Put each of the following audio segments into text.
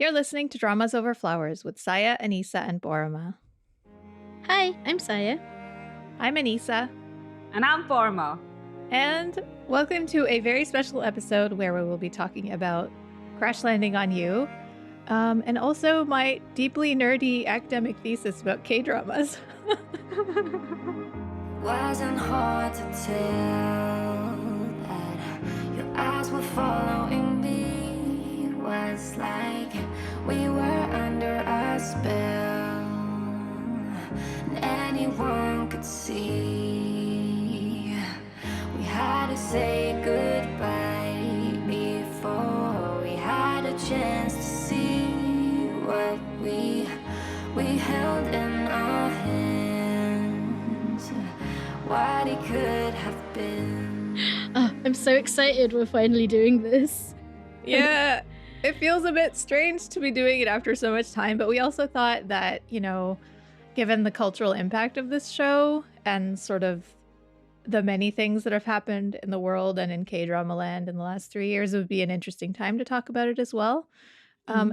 You're listening to Dramas Over Flowers with Saya, Anisa, and Paroma. Hi, I'm Saya. I'm Anisa. And I'm Paroma. And welcome to a very special episode where we will be talking about Crash Landing on You, and also my deeply nerdy academic thesis about K-dramas. Wasn't hard to tell that your eyes were following me. Was like we were under a spell, and anyone could see. We had to say goodbye before we had a chance to see what we held in our hands, what it could have been. Oh, I'm so excited we're finally doing this. Yeah, it feels a bit strange to be doing it after so much time, but we also thought that, given the cultural impact of this show and sort of the many things that have happened in the world and in K-drama land in the last 3 years, it would be an interesting time to talk about it as well.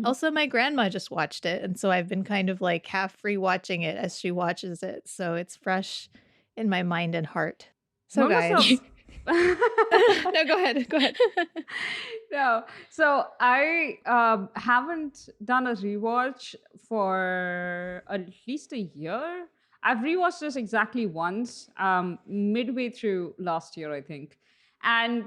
Also, my grandma just watched it, and so I've been kind of like half rewatching it as she watches it, so it's fresh in my mind and heart. So guys... No, go ahead. No, so I haven't done a rewatch for at least a year. I've rewatched this exactly once, midway through last year, I think. And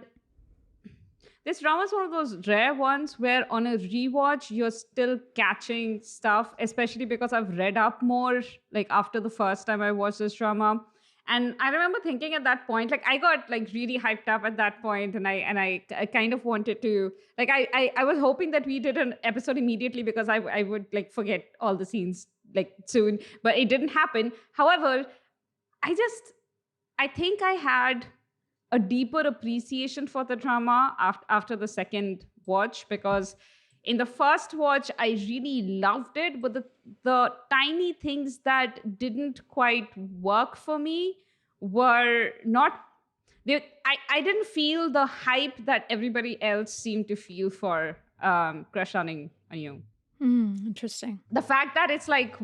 this drama is one of those rare ones where on a rewatch, you're still catching stuff, especially because I've read up more, like after the first time I watched this drama. And I remember thinking at that point, like I got like really hyped up at that point, and I kind of wanted to, like I was hoping that we did an episode immediately because I would like forget all the scenes like soon, but it didn't happen. However, I think I had a deeper appreciation for the drama after the second watch, because in the first watch, I really loved it, but the tiny things that didn't quite work for me were not... I didn't feel the hype that everybody else seemed to feel for Crash Landing on You. Interesting. The fact that it's like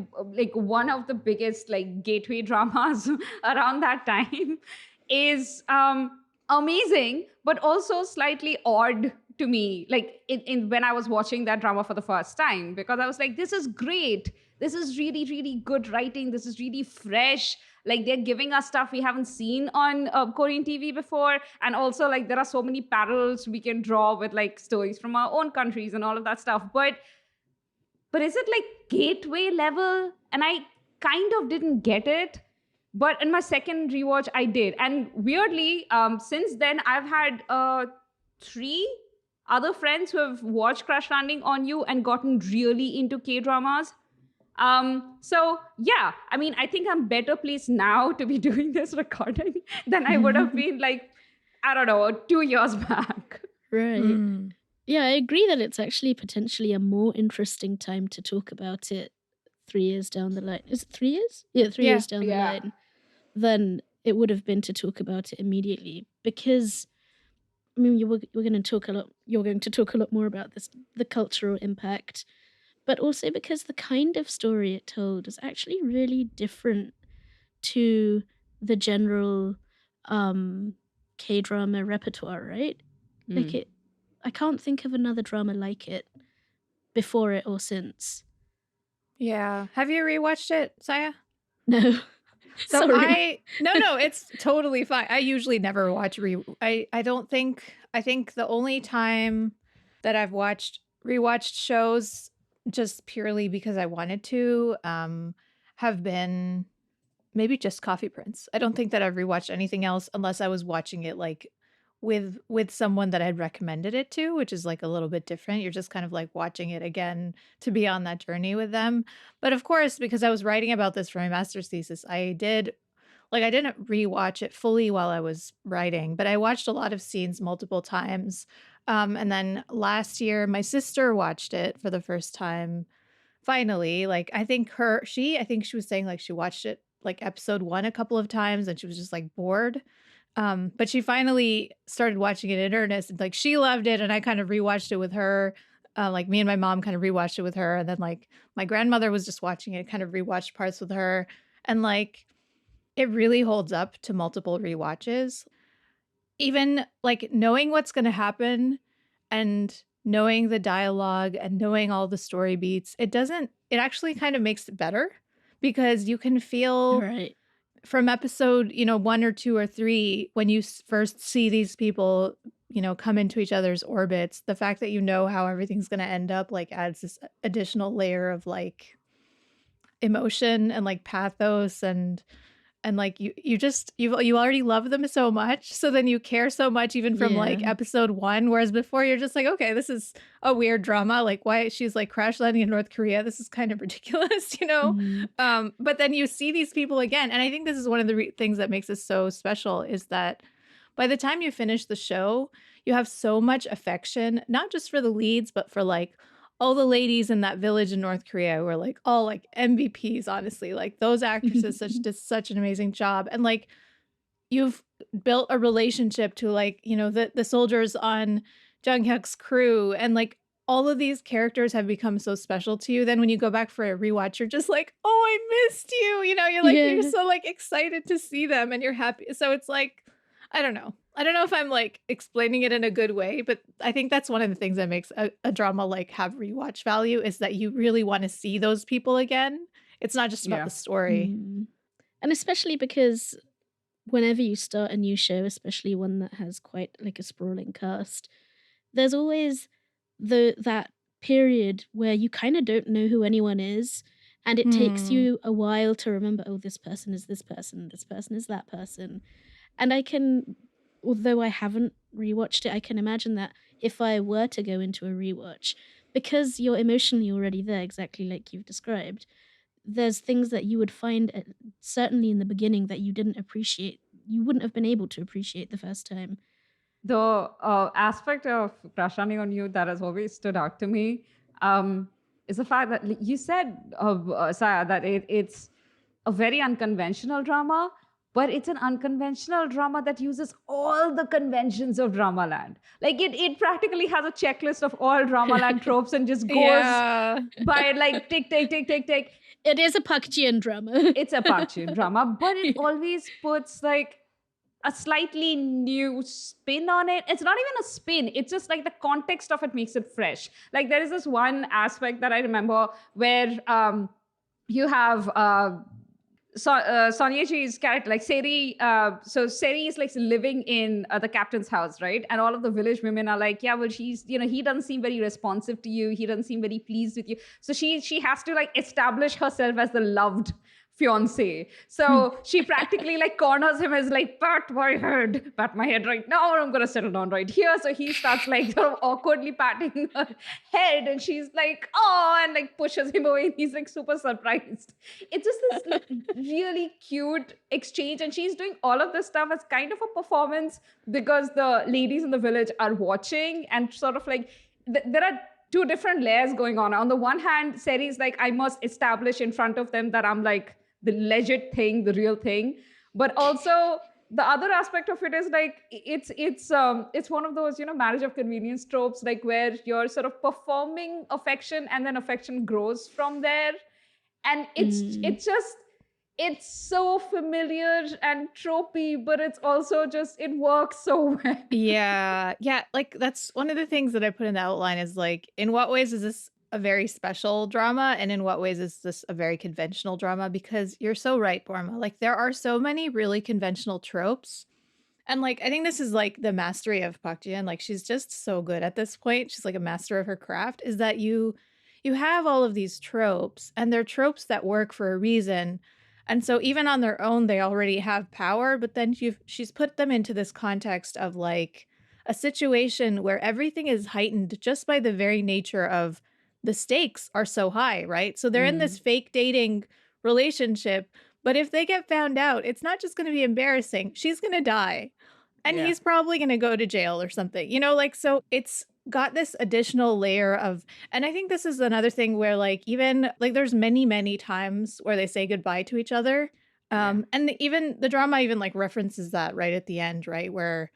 one of the biggest like gateway dramas around that time is amazing, but also slightly odd to me, like in when I was watching that drama for the first time, because I was like, this is great. This is really, really good writing. This is really fresh. Like they're giving us stuff we haven't seen on Korean TV before. And also like there are so many parallels we can draw with like stories from our own countries and all of that stuff. But is it like gateway level? And I kind of didn't get it. But in my second rewatch, I did. And weirdly, since then, I've had 3 other friends who have watched Crash Landing on You and gotten really into K-dramas. So yeah, I mean, I think I'm better placed now to be doing this recording than I would have been like, I don't know, 2 years back. Right. Yeah, I agree that it's actually potentially a more interesting time to talk about it 3 years down the line. Is it 3 years? Yeah, 3 years down the line than it would have been to talk about it immediately, because I mean, we're going to talk a lot. You're going to talk a lot more about this, the cultural impact, but also because the kind of story it told is actually really different to the general K-drama repertoire, right? Like I can't think of another drama like it before it or since. Yeah. Have you rewatched it, Saya? No. So Sorry. No, it's totally fine. I usually never watch I think the only time that I've rewatched shows just purely because I wanted to have been maybe just Coffee Prince. I don't think that I've rewatched anything else unless I was watching it like with someone that I'd recommended it to, which is like a little bit different. You're just kind of like watching it again to be on that journey with them. But of course, because I was writing about this for my master's thesis, I didn't rewatch it fully while I was writing, but I watched a lot of scenes multiple times. And then last year, my sister watched it for the first time. Finally, like I think she was saying like she watched it like episode 1 a couple of times and she was just like bored. But she finally started watching it in earnest, and like she loved it, and I kind of rewatched it with her. Like me and my mom kind of rewatched it with her, and then like my grandmother was just watching it, kind of rewatched parts with her, and like it really holds up to multiple rewatches. Even like knowing what's going to happen and knowing the dialogue and knowing all the story beats, it actually kind of makes it better because you can feel Right. from episode, 1 or 2 or 3, when you first see these people, come into each other's orbits, the fact that you know how everything's going to end up like adds this additional layer of like emotion and like pathos and like you already love them so much, so then you care so much even from like Yeah. episode 1, whereas before you're just like, okay, this is a weird drama, like why she's like crash landing in North Korea, this is kind of ridiculous, but then you see these people again, and I think this is one of the things that makes it so special is that by the time you finish the show, you have so much affection, not just for the leads, but for like all the ladies in that village in North Korea who are like all like MVPs, honestly. Like those actresses did such an amazing job. And like you've built a relationship to like, the soldiers on Jung Hyuk's crew, and like all of these characters have become so special to you. Then when you go back for a rewatch, you're just like, oh, I missed you. You're like, you're so like excited to see them and you're happy. So it's like, I don't know if I'm like explaining it in a good way, but I think that's one of the things that makes a drama like have rewatch value, is that you really want to see those people again. It's not just about the story. And especially because whenever you start a new show, especially one that has quite like a sprawling cast, there's always that period where you kind of don't know who anyone is, and it takes you a while to remember, oh, this person is this person is that person. And although I haven't rewatched it, I can imagine that if I were to go into a rewatch, because you're emotionally already there, exactly like you've described, there's things that you would find certainly in the beginning that you wouldn't have been able to appreciate the first time. The aspect of crush landing on you that has always stood out to me is the fact that you said, Saya, that it's a very unconventional drama, but it's an unconventional drama that uses all the conventions of Dramaland. Like it practically has a checklist of all Dramaland tropes and just goes by like tick, tick, tick, tick, tick. It is a Park-jian drama. It's a Park-jian drama, but it always puts like a slightly new spin on it. It's not even a spin. It's just like the context of it makes it fresh. Like there is this one aspect that I remember where you have Son Ye-jin's character, like Seri. So Seri is like living in the captain's house, right? And all of the village women are like, yeah, well, she's, he doesn't seem very responsive to you. He doesn't seem very pleased with you. So she has to like establish herself as the loved fiance. So she practically like corners him as like, pat my head right now, or I'm gonna settle down right here. So he starts like sort of awkwardly patting her head, and she's like, oh, and like pushes him away, and he's like super surprised. It's just this like, really cute exchange, and she's doing all of this stuff as kind of a performance because the ladies in the village are watching, and sort of like there are two different layers going on. On the one hand, Seri's like, I must establish in front of them that I'm like the legit thing, the real thing. But also the other aspect of it is like it's one of those, marriage of convenience tropes, like where you're sort of performing affection and then affection grows from there. And it's so familiar and tropey, but it's also just, it works so well. Yeah. Like that's one of the things that I put in the outline is like, in what ways is this a very special drama, and in what ways is this a very conventional drama? Because you're so right, Paroma. Like there are so many really conventional tropes, and like I think this is like the mastery of Park Ji-yeon. Like she's just so good at this point. She's like a master of her craft. Is that you have all of these tropes, and they're tropes that work for a reason. And so even on their own, they already have power. But then she's put them into this context of like a situation where everything is heightened just by the very nature of the stakes are so high, right? So they're in this fake dating relationship, but if they get found out, it's not just going to be embarrassing. She's going to die, and he's probably going to go to jail or something, like, so it's got this additional layer of, and I think this is another thing where like, even like there's many, many times where they say goodbye to each other. And even the drama even like references that right at the end, right? Where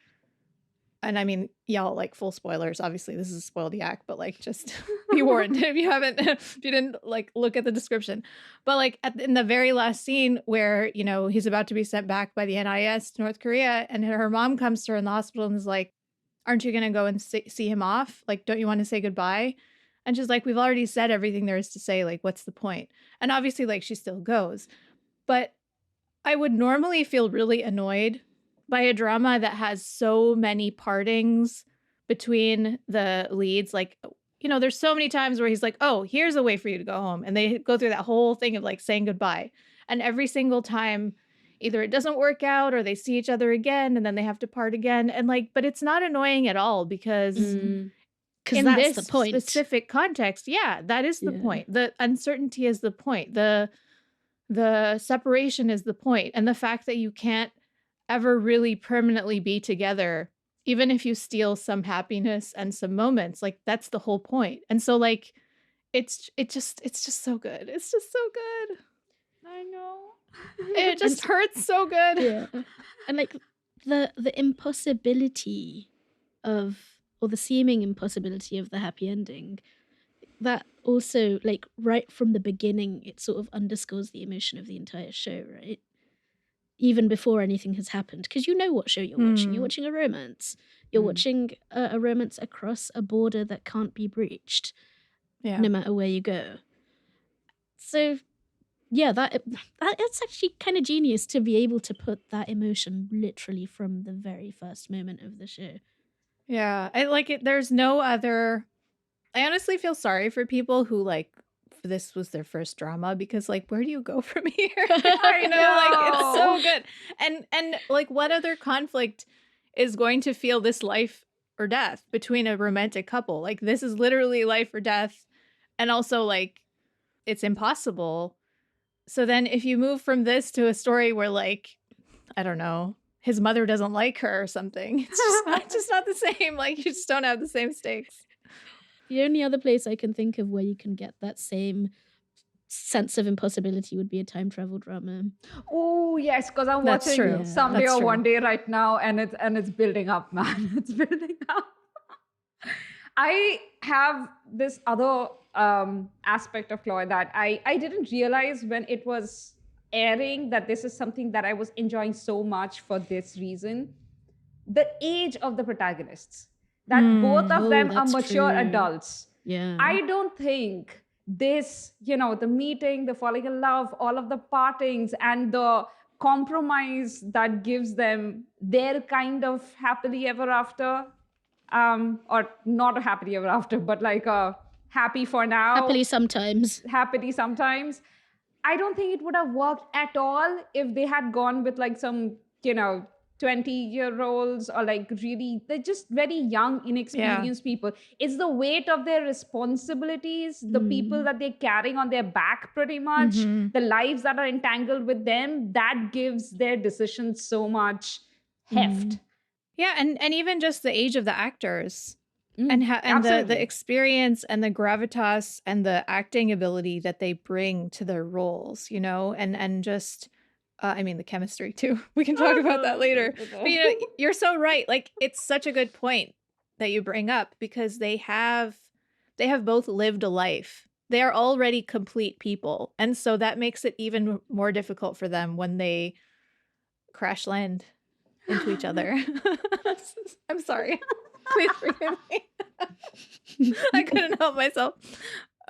and I mean, y'all, like, full spoilers. Obviously, this is a spoiled yak, but like, just be warned if you haven't, if you didn't like look at the description. But like in the very last scene where, you know, he's about to be sent back by the NIS to North Korea, and her mom comes to her in the hospital and is like, "Aren't you gonna go and see him off? Like, don't you want to say goodbye?" And she's like, "We've already said everything there is to say. Like, what's the point?" And obviously, like, she still goes. But I would normally feel really annoyed by a drama that has so many partings between the leads. Like, you know, there's so many times where he's like, "Oh, here's a way for you to go home." And they go through that whole thing of like saying goodbye. And every single time, either it doesn't work out or they see each other again and then they have to part again. And like, but it's not annoying at all because in that's this the point. specific context, yeah, that is the point. The uncertainty is the point. The separation is the point. And the fact that you can't ever really permanently be together, even if you steal some happiness and some moments, like that's the whole point. And so like it's just so good. It's just so good. I know. It just hurts so good. Yeah. And like the impossibility of, or the seeming impossibility of the happy ending, that also, like, right from the beginning, it sort of underscores the emotion of the entire show, right? Even before anything has happened. Because you know what show you're watching. You're watching a romance. You're watching a romance across a border that can't be breached, no matter where you go. So, yeah, it's actually kind of genius to be able to put that emotion literally from the very first moment of the show. Yeah, I like it. There's no other. I honestly feel sorry for people who like this was their first drama because like where do you go from here? I know. Like it's so good. And like what other conflict is going to feel this life or death between a romantic couple? Like this is literally life or death, and also like it's impossible. So then if you move from this to a story where like I don't know, his mother doesn't like her or something, it's just not the same. Like you just don't have the same stakes. The only other place I can think of where you can get that same sense of impossibility would be a time travel drama. Oh yes, because I'm That's watching true. Someday That's or true. One Day right now, and it's building up, man. It's building up. I have this other aspect of CLOY that I didn't realize when it was airing that this is something that I was enjoying so much for this reason. The age of the protagonists. That both of them are mature adults. Yeah. I don't think this, you know, the meeting, the falling in love, all of the partings and the compromise that gives them their kind of happily ever after, or not a happily ever after, but like a happy for now. Happily sometimes. Happily sometimes. I don't think it would have worked at all if they had gone with like some, you know, 20-year-olds or like really, they're just very young, inexperienced people. It's the weight of their responsibilities, the people that they're carrying on their back pretty much, the lives that are entangled with them, that gives their decisions so much heft. Yeah, and even just the age of the actors and absolutely. the experience and the gravitas and the acting ability that they bring to their roles, you know, and just I mean the chemistry too. We can talk about that later. But you know, you're so right. Like it's such a good point that you bring up because they have both lived a life. They are already complete people. And so that makes it even more difficult for them when they crash land into each other. I'm sorry. Please forgive me. I couldn't help myself.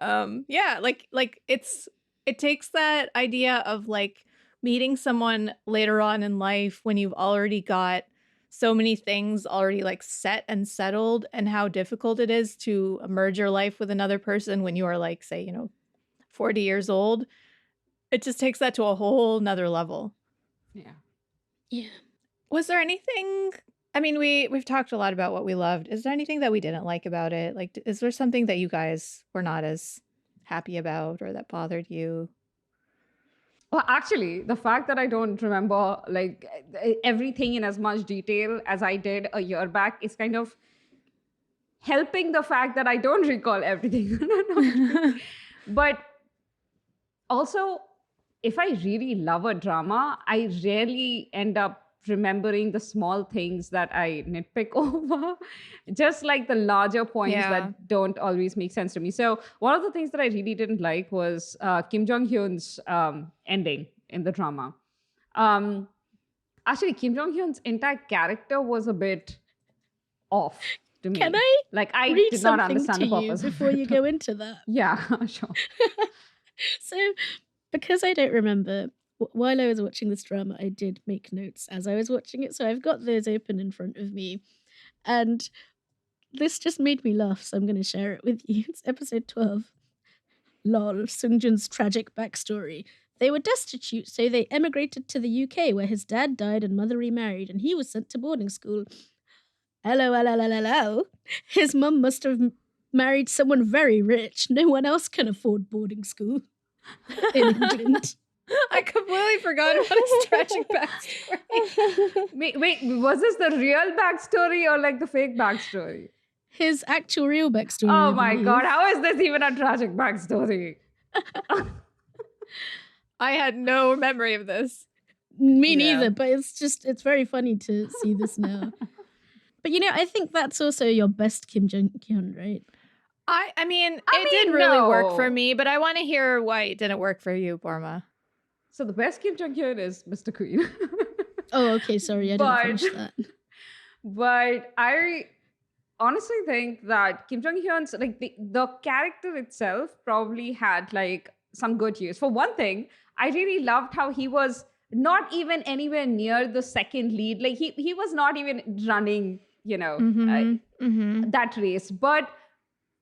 Yeah, like it takes that idea of like meeting someone later on in life when you've already got so many things already like set and settled, and how difficult it is to merge your life with another person when you are like, say, you know, 40 years old. It just takes that to a whole nother level. Yeah. Was there anything, I mean, we've talked a lot about what we loved. Is there anything that we didn't like about it? Like, is there something that you guys were not as happy about or that bothered you? Well, actually, the fact that I don't remember like everything in as much detail as I did a year back is kind of helping the fact that I don't recall everything. But also, if I really love a drama, I rarely end up remembering the small things that I nitpick over, just like the larger points that don't always make sense to me. So one of the things that I really didn't like was Kim Jong-hyun's ending in the drama. Actually, Kim Jong-hyun's entire character was a bit off to me. Can I I did not understand the purpose before you go into that? Yeah, sure. So, because I don't remember, while I was watching this drama, I did make notes as I was watching it. So I've got those open in front of me. And this just made me laugh, so I'm going to share it with you. It's episode 12. Lol, Sungjun's tragic backstory. They were destitute, so they emigrated to the UK, where his dad died and mother remarried, and he was sent to boarding school. LOL. His mum must have married someone very rich. No one else can afford boarding school in England. I completely forgot about his tragic backstory. Wait, was this the real backstory or like the fake backstory? His actual real backstory. Oh my God, how is this even a tragic backstory? I had no memory of this. Me neither, but it's very funny to see this now. But I think that's also your best Kim Jong-hyun, right? I mean, it did really work for me, but I want to hear why it didn't work for you, Paroma. So the best Kim Jong-hyun is Mr. Queen. Oh, okay, sorry, I didn't finish that. But I honestly think that Kim Jong-hyun's, like the character itself probably had like some good use. For one thing, I really loved how he was not even anywhere near the second lead. Like he was not even running, that race. But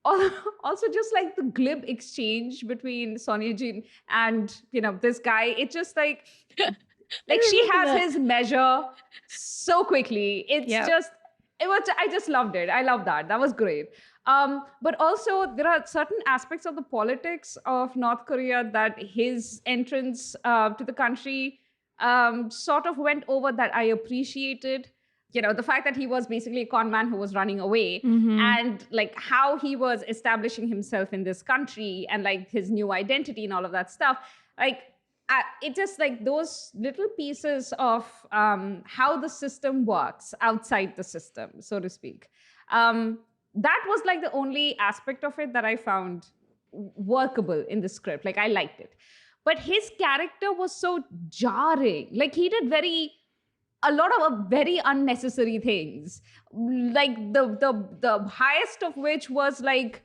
also just like the glib exchange between Son Ye-jin and, this guy, it just like she has his measure so quickly. I just loved it. I love that. That was great. But also there are certain aspects of the politics of North Korea that his entrance to the country sort of went over that I appreciated. The fact that he was basically a con man who was running away and like how he was establishing himself in this country and like his new identity and all of that stuff. Like it just like those little pieces of how the system works outside the system, so to speak. That was like the only aspect of it that I found workable in the script. Like I liked it. But his character was so jarring. Like he did a lot of very unnecessary things. Like the highest of which was like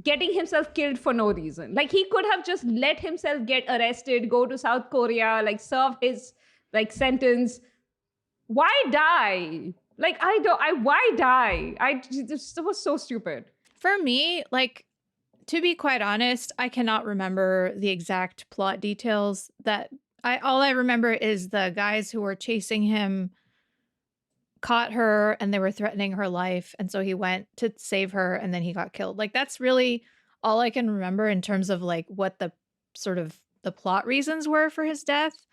getting himself killed for no reason. Like he could have just let himself get arrested, go to South Korea, like serve his like sentence. Why die? Like why die? This was so stupid. For me, like, to be quite honest, I cannot remember the exact plot details. All I remember is the guys who were chasing him caught her and they were threatening her life. And so he went to save her and then he got killed. Like, that's really all I can remember in terms of like what the sort of the plot reasons were for his death.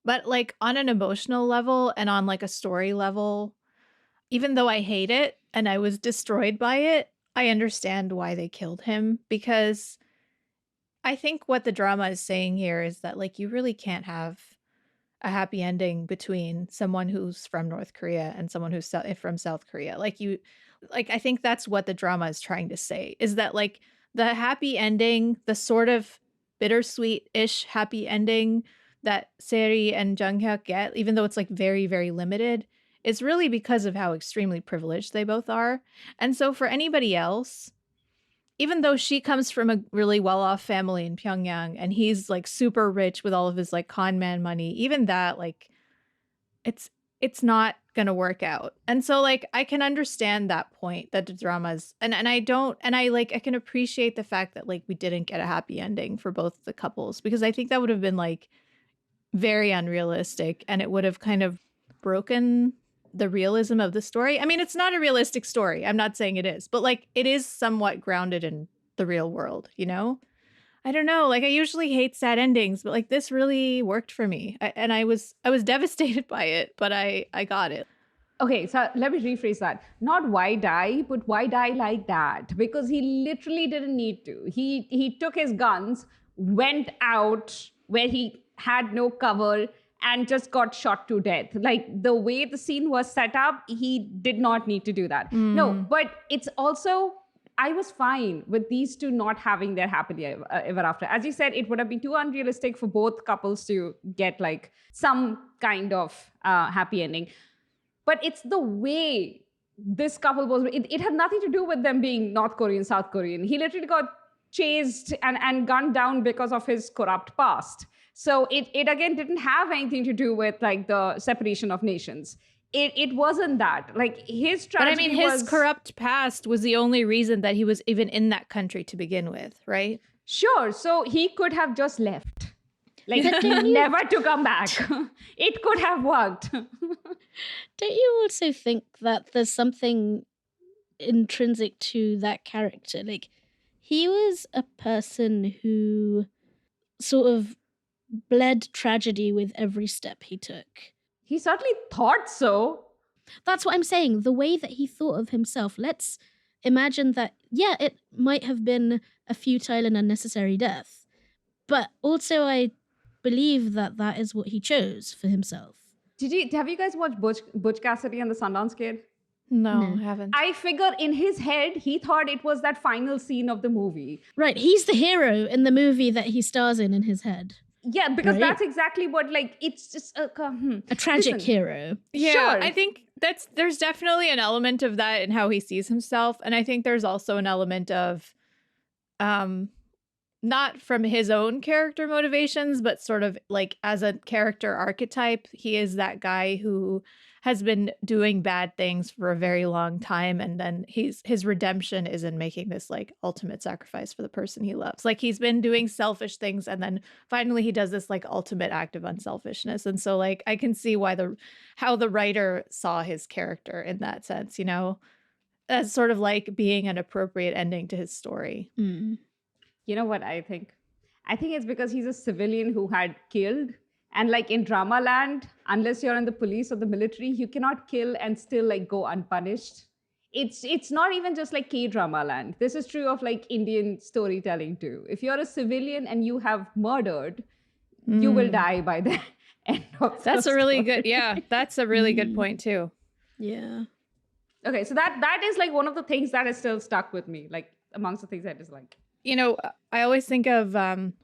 But like on an emotional level and on like a story level, even though I hate it and I was destroyed by it, I understand why they killed him, because I think what the drama is saying here is that like you really can't have a happy ending between someone who's from North Korea and someone who's from South Korea. I think that's what the drama is trying to say, is that like the happy ending, the sort of bittersweet-ish happy ending that Seri and Jung-hyuk get, even though it's like very, very limited, is really because of how extremely privileged they both are. And so for anybody else, even though she comes from a really well-off family in Pyongyang and he's like super rich with all of his like con man money, even that, like, it's not gonna work out. And so like I can understand that point, that the dramas and I can appreciate the fact that like we didn't get a happy ending for both the couples, because I think that would have been like very unrealistic and it would have kind of broken the realism of the story. I mean, it's not a realistic story. I'm not saying it is, but like it is somewhat grounded in the real world, you know? I don't know. Like I usually hate sad endings, but like this really worked for me. I was devastated by it, but I got it. Okay, so let me rephrase that. Not why die, but why die like that? Because he literally didn't need to. He took his guns, went out where he had no cover, and just got shot to death. Like the way the scene was set up, he did not need to do that. No, but it's also, I was fine with these two not having their happily ever after. As you said, it would have been too unrealistic for both couples to get like some kind of happy ending. But it's the way this couple was, it had nothing to do with them being North Korean, South Korean. He literally got chased and gunned down because of his corrupt past. So it again didn't have anything to do with like the separation of nations. It wasn't that. Like his tragedy But I mean, his corrupt past was the only reason that he was even in that country to begin with, right? Sure. So he could have just left. Like never to come back. It could have worked. Don't you also think that there's something intrinsic to that character? Like, he was a person who sort of bled tragedy with every step he took. He certainly thought so. That's what I'm saying. The way that he thought of himself. Let's imagine that, yeah, it might have been a futile and unnecessary death. But also I believe that that is what he chose for himself. Have you guys watched Butch Cassidy and the Sundance Kid? No, I haven't. I figure in his head, he thought it was that final scene of the movie. Right, he's the hero in the movie that he stars in his head. Yeah, because right? that's exactly what, like, it's just a tragic hero. Yeah, sure. I think there's definitely an element of that in how he sees himself. And I think there's also an element of, not from his own character motivations, but sort of like as a character archetype, he is that guy who has been doing bad things for a very long time, and then his redemption is in making this like ultimate sacrifice for the person he loves. Like he's been doing selfish things, and then finally he does this like ultimate act of unselfishness. And so like I can see how the writer saw his character in that sense, you know, as sort of like being an appropriate ending to his story. You know what I think? I think it's because he's a civilian who had killed. And like in drama land, unless you're in the police or the military, you cannot kill and still like go unpunished. It's not even just like K-drama land. This is true of like Indian storytelling too. If you're a civilian and you have murdered, you will die by the end of That's a really good, that's a really good point too. Yeah. Okay, so that is like one of the things that is still stuck with me, like amongst the things that is like. You know, I always think of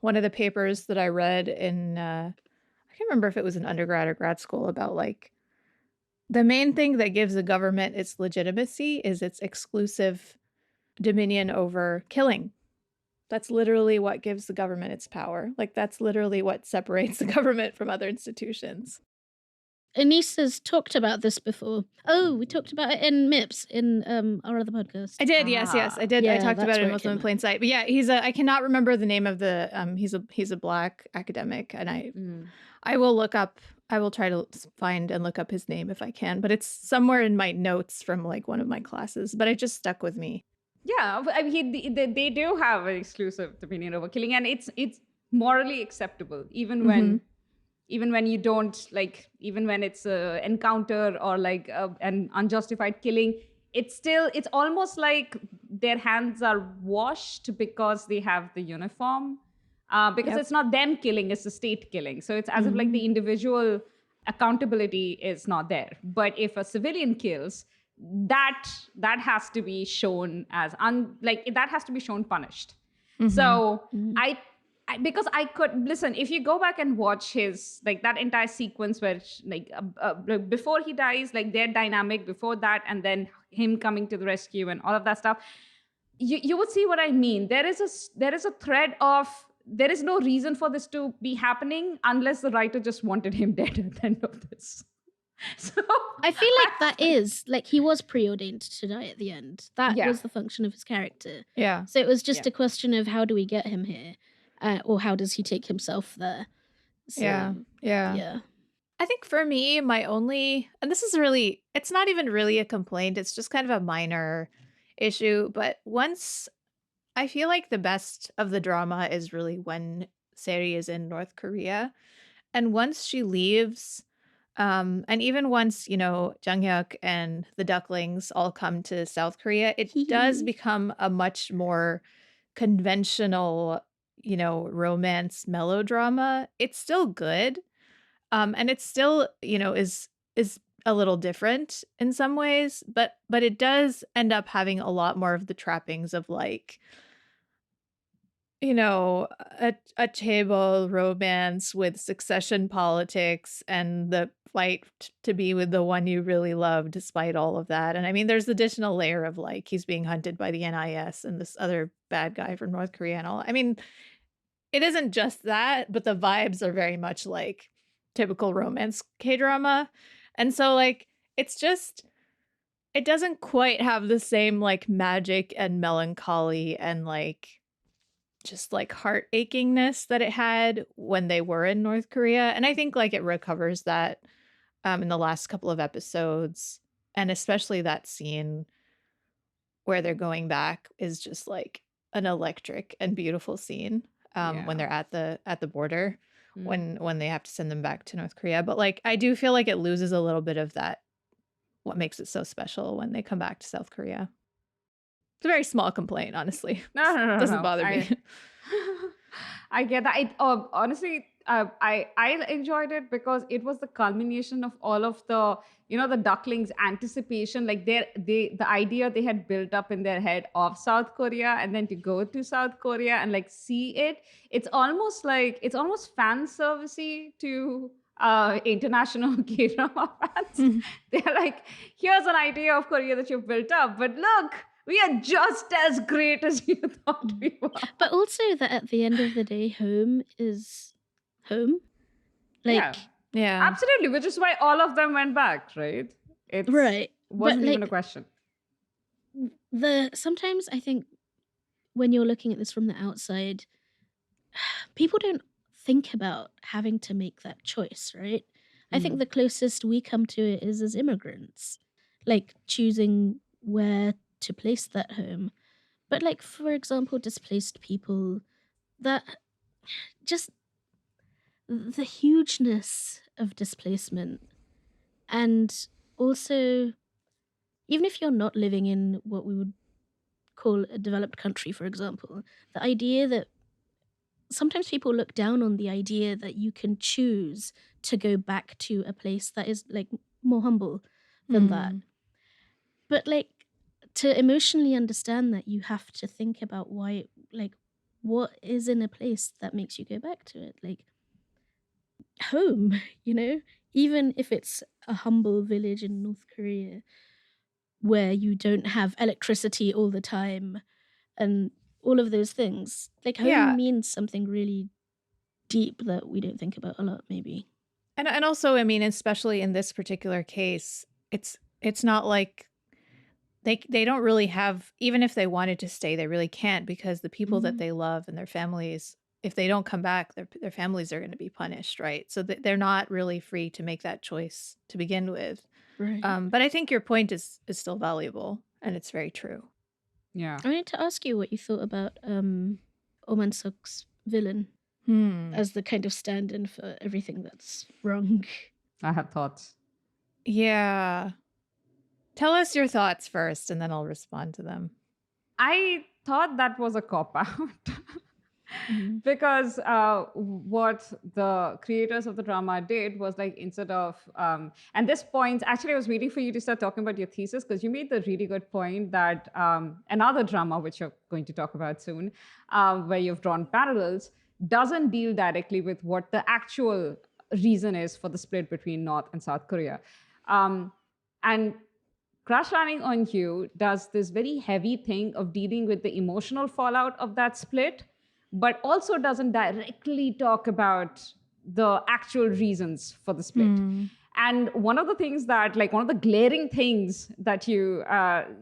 one of the papers that I read in, I can't remember if it was in undergrad or grad school, about like the main thing that gives a government its legitimacy is its exclusive dominion over killing. That's literally what gives the government its power. Like that's literally what separates the government from other institutions. Anisa's talked about this before. Oh, we talked about it in MIPS in our other podcast. I did, yes, I did. Yeah, I talked about it in that's Muslim in Plain Sight. But yeah, I cannot remember the name of the he's a Black academic, and I will try to find and look up his name if I can, but it's somewhere in my notes from like one of my classes, but it just stuck with me. Yeah, I mean, they do have an exclusive dominion over killing, and it's morally acceptable, even when you don't, like, even when it's an encounter or like an unjustified killing, it's almost like their hands are washed because they have the uniform. Because it's not them killing, it's the state killing. So it's as if like the individual accountability is not there. But if a civilian kills, that has to be shown as that has to be shown punished. So because I could listen, if you go back and watch his like that entire sequence where like before he dies, like their dynamic before that, and then him coming to the rescue and all of that stuff, you would see what I mean. There is a thread of, there is no reason for this to be happening unless the writer just wanted him dead at the end of this. So I feel like that is like he was preordained to die at the end. That was the function of his character. Yeah. So it was just a question of how do we get him here, or how does he take himself there? So, yeah. I think for me, my only, and this is really, it's not even really a complaint. It's just kind of a minor issue. But once, I feel like the best of the drama is really when Seri is in North Korea. And once she leaves, and even once, you know, Jung-hyuk and the ducklings all come to South Korea, it does become a much more conventional, you know, romance melodrama. It's still good. And it's still, is a little different in some ways, but it does end up having a lot more of the trappings of like, a table romance with succession politics and the fight to be with the one you really love despite all of that. And I mean, there's the additional layer of like he's being hunted by the NIS and this other bad guy from North Korea and all. I mean, it isn't just that, but the vibes are very much like typical romance K-drama. And so like it's just it doesn't quite have the same like magic and melancholy and like just like heart achingness that it had when they were in North Korea. And I think like it recovers that in the last couple of episodes. And especially that scene where they're going back is just like an electric and beautiful scene when they're at the border, when they have to send them back to North Korea. But like I do feel like it loses a little bit of that, what makes it so special when they come back to South Korea. It's a very small complaint, honestly. No. Doesn't bother me. I get that. Honestly, I enjoyed it because it was the culmination of all of the the ducklings' anticipation, like the idea they had built up in their head of South Korea, and then to go to South Korea and like see it. It's almost fan servicey to international K-drama fans. They're like, here's an idea of Korea that you've built up, but look, we are just as great as you thought we were. But also that at the end of the day, home is home. Like, yeah. Absolutely, which is why all of them went back, right? It wasn't even a question. Sometimes I think when you're looking at this from the outside, people don't think about having to make that choice, right? I think the closest we come to it is as immigrants, like choosing where to place that home. But like, for example, displaced people, that just the hugeness of displacement, and also even if you're not living in what we would call a developed country, for example, the idea that sometimes people look down on the idea that you can choose to go back to a place that is like more humble than that. But like, to emotionally understand that, you have to think about why, like, what is in a place that makes you go back to it? Like, home, even if it's a humble village in North Korea where you don't have electricity all the time and all of those things. Like, home means something really deep that we don't think about a lot, maybe. And also, I mean, especially in this particular case, it's not like they don't really have, even if they wanted to stay, they really can't, because the people that they love and their families, if they don't come back, their families are going to be punished, right? So they're not really free to make that choice to begin with. Right. But I think your point is still valuable, and it's very true. Yeah. I wanted to ask you what you thought about Man-seok's villain as the kind of stand-in for everything that's wrong. I have thoughts. Yeah. Tell us your thoughts first, and then I'll respond to them. I thought that was a cop-out. Because what the creators of the drama did was, like, instead of and this point, actually I was waiting for you to start talking about your thesis, because you made the really good point that another drama, which you're going to talk about soon, where you've drawn parallels, doesn't deal directly with what the actual reason is for the split between North and South Korea. And Crash Landing on You does this very heavy thing of dealing with the emotional fallout of that split, but also doesn't directly talk about the actual reasons for the split. And one of the things that, like, one of the glaring things that you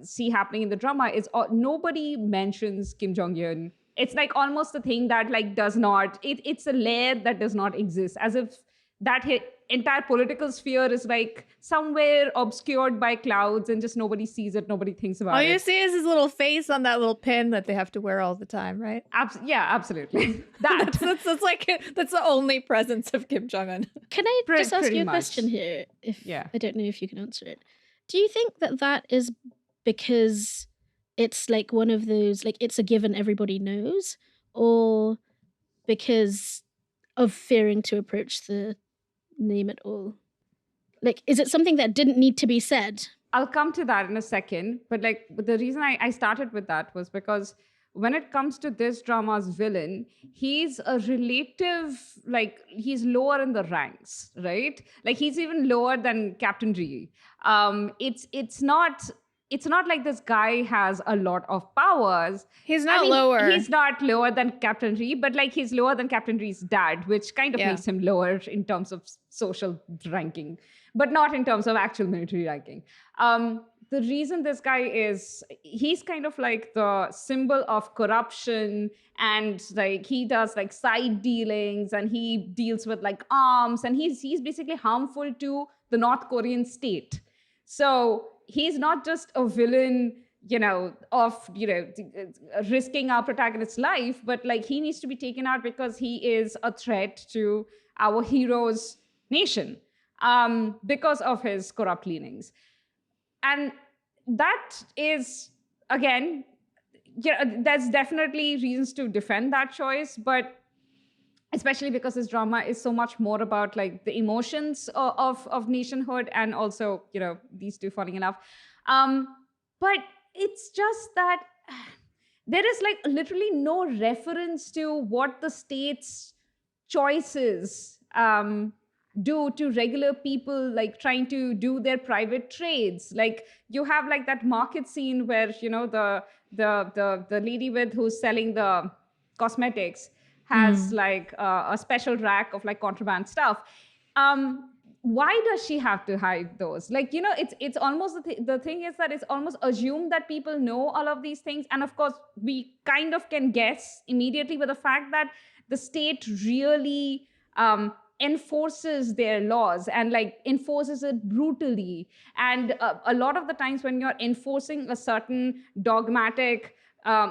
see happening in the drama is nobody mentions Kim Jong-un. It's like almost a thing that, like, does not, it's a layer that does not exist, as if that entire political sphere is, like, somewhere obscured by clouds and just nobody sees it, nobody thinks about it. All you see is his little face on that little pin that they have to wear all the time, right? Yeah, absolutely. That's the only presence of Kim Jong-un. Can I just ask you a question here? I don't know if you can answer it. Do you think that is because it's like one of those, like, it's a given everybody knows, or because of fearing to approach the name it all? Like, is it something that didn't need to be said? I'll come to that in a second. But the reason I started with that was because when it comes to this drama's villain, he's a relative, he's lower in the ranks, right? Like he's even lower than Captain Ree. It's not like this guy has a lot of powers. He's not lower. He's not lower than Captain Ree, but like he's lower than Captain Ree's dad, which kind of makes him lower in terms of social ranking, but not in terms of actual military ranking. The reason this guy he's kind of like the symbol of corruption, and like he does like side dealings, and he deals with like arms, and he's basically harmful to the North Korean state. So he's not just a villain, of, risking our protagonist's life, but like he needs to be taken out because he is a threat to our hero's nation, because of his corrupt leanings. And that is, again, there's definitely reasons to defend that choice, but especially because this drama is so much more about like the emotions of nationhood, and also, these two falling in love. But it's just that there is like literally no reference to what the state's choices do to regular people like trying to do their private trades. Like you have like that market scene where the lady who's selling the cosmetics has like a special rack of like contraband stuff. Why does she have to hide those? Like, it's almost the thing is that it's almost assumed that people know all of these things, and of course we kind of can guess immediately with the fact that the state really enforces their laws, and like enforces it brutally. And a lot of the times when you're enforcing a certain dogmatic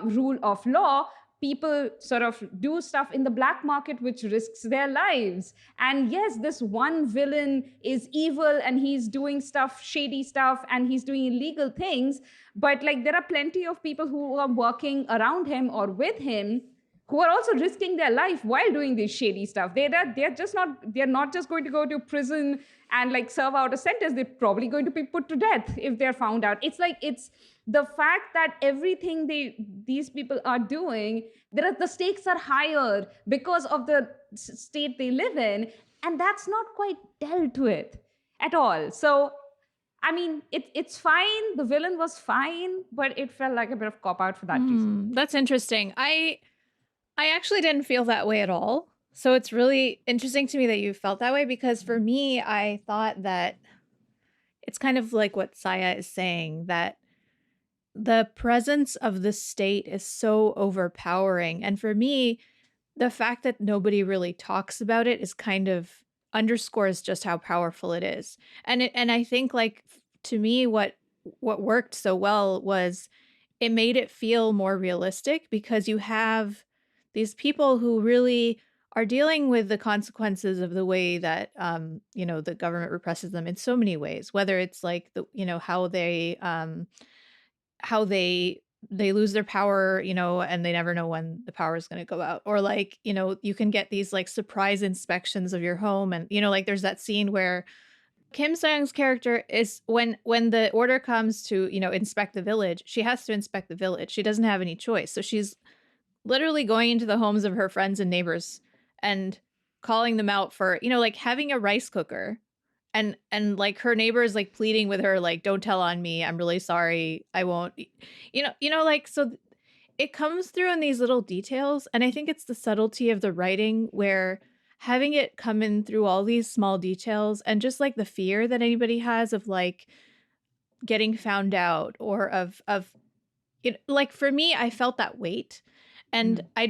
rule of law, people sort of do stuff in the black market which risks their lives. And yes, this one villain is evil, and he's doing stuff, shady stuff, and he's doing illegal things, but like there are plenty of people who are working around him or with him who are also risking their life while doing this shady stuff. They're not just going to go to prison and like serve out a sentence. They're probably going to be put to death if they're found out. It's like, it's the fact that everything these people are doing, the stakes are higher because of the state they live in, and that's not quite dealt with at all. So I mean, it's fine. The villain was fine, but it felt like a bit of cop-out for that reason. That's interesting. I actually didn't feel that way at all. So it's really interesting to me that you felt that way, because for me, I thought that it's kind of like what Saya is saying, that the presence of the state is so overpowering. And for me, the fact that nobody really talks about it is kind of underscores just how powerful it is. And I think like to me, what worked so well was it made it feel more realistic, because you have these people who really are dealing with the consequences of the way that the government represses them in so many ways, whether it's like how they lose their power, and they never know when the power is going to go out, or like, you can get these like surprise inspections of your home. And, like there's that scene where Kim Seung's character is when the order comes to, inspect the village, she has to inspect the village. She doesn't have any choice. So she's literally going into the homes of her friends and neighbors and calling them out for, like having a rice cooker, and like her neighbor is like pleading with her, like, don't tell on me. I'm really sorry. I won't, like, so it comes through in these little details. And I think it's the subtlety of the writing, where having it come in through all these small details, and just like the fear that anybody has of like getting found out, or of like for me, I felt that weight. And I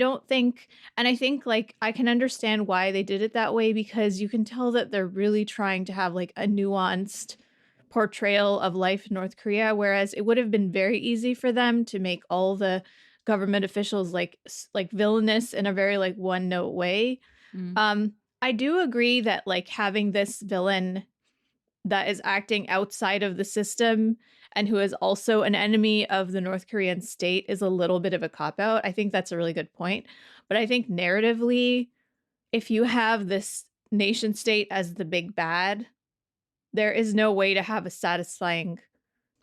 think like I can understand why they did it that way, because you can tell that they're really trying to have like a nuanced portrayal of life in North Korea, whereas it would have been very easy for them to make all the government officials like villainous in a very like one note way. I do agree that like having this villain that is acting outside of the system and who is also an enemy of the North Korean state is a little bit of a cop-out. I think that's a really good point. But I think narratively, if you have this nation state as the big bad, there is no way to have a satisfying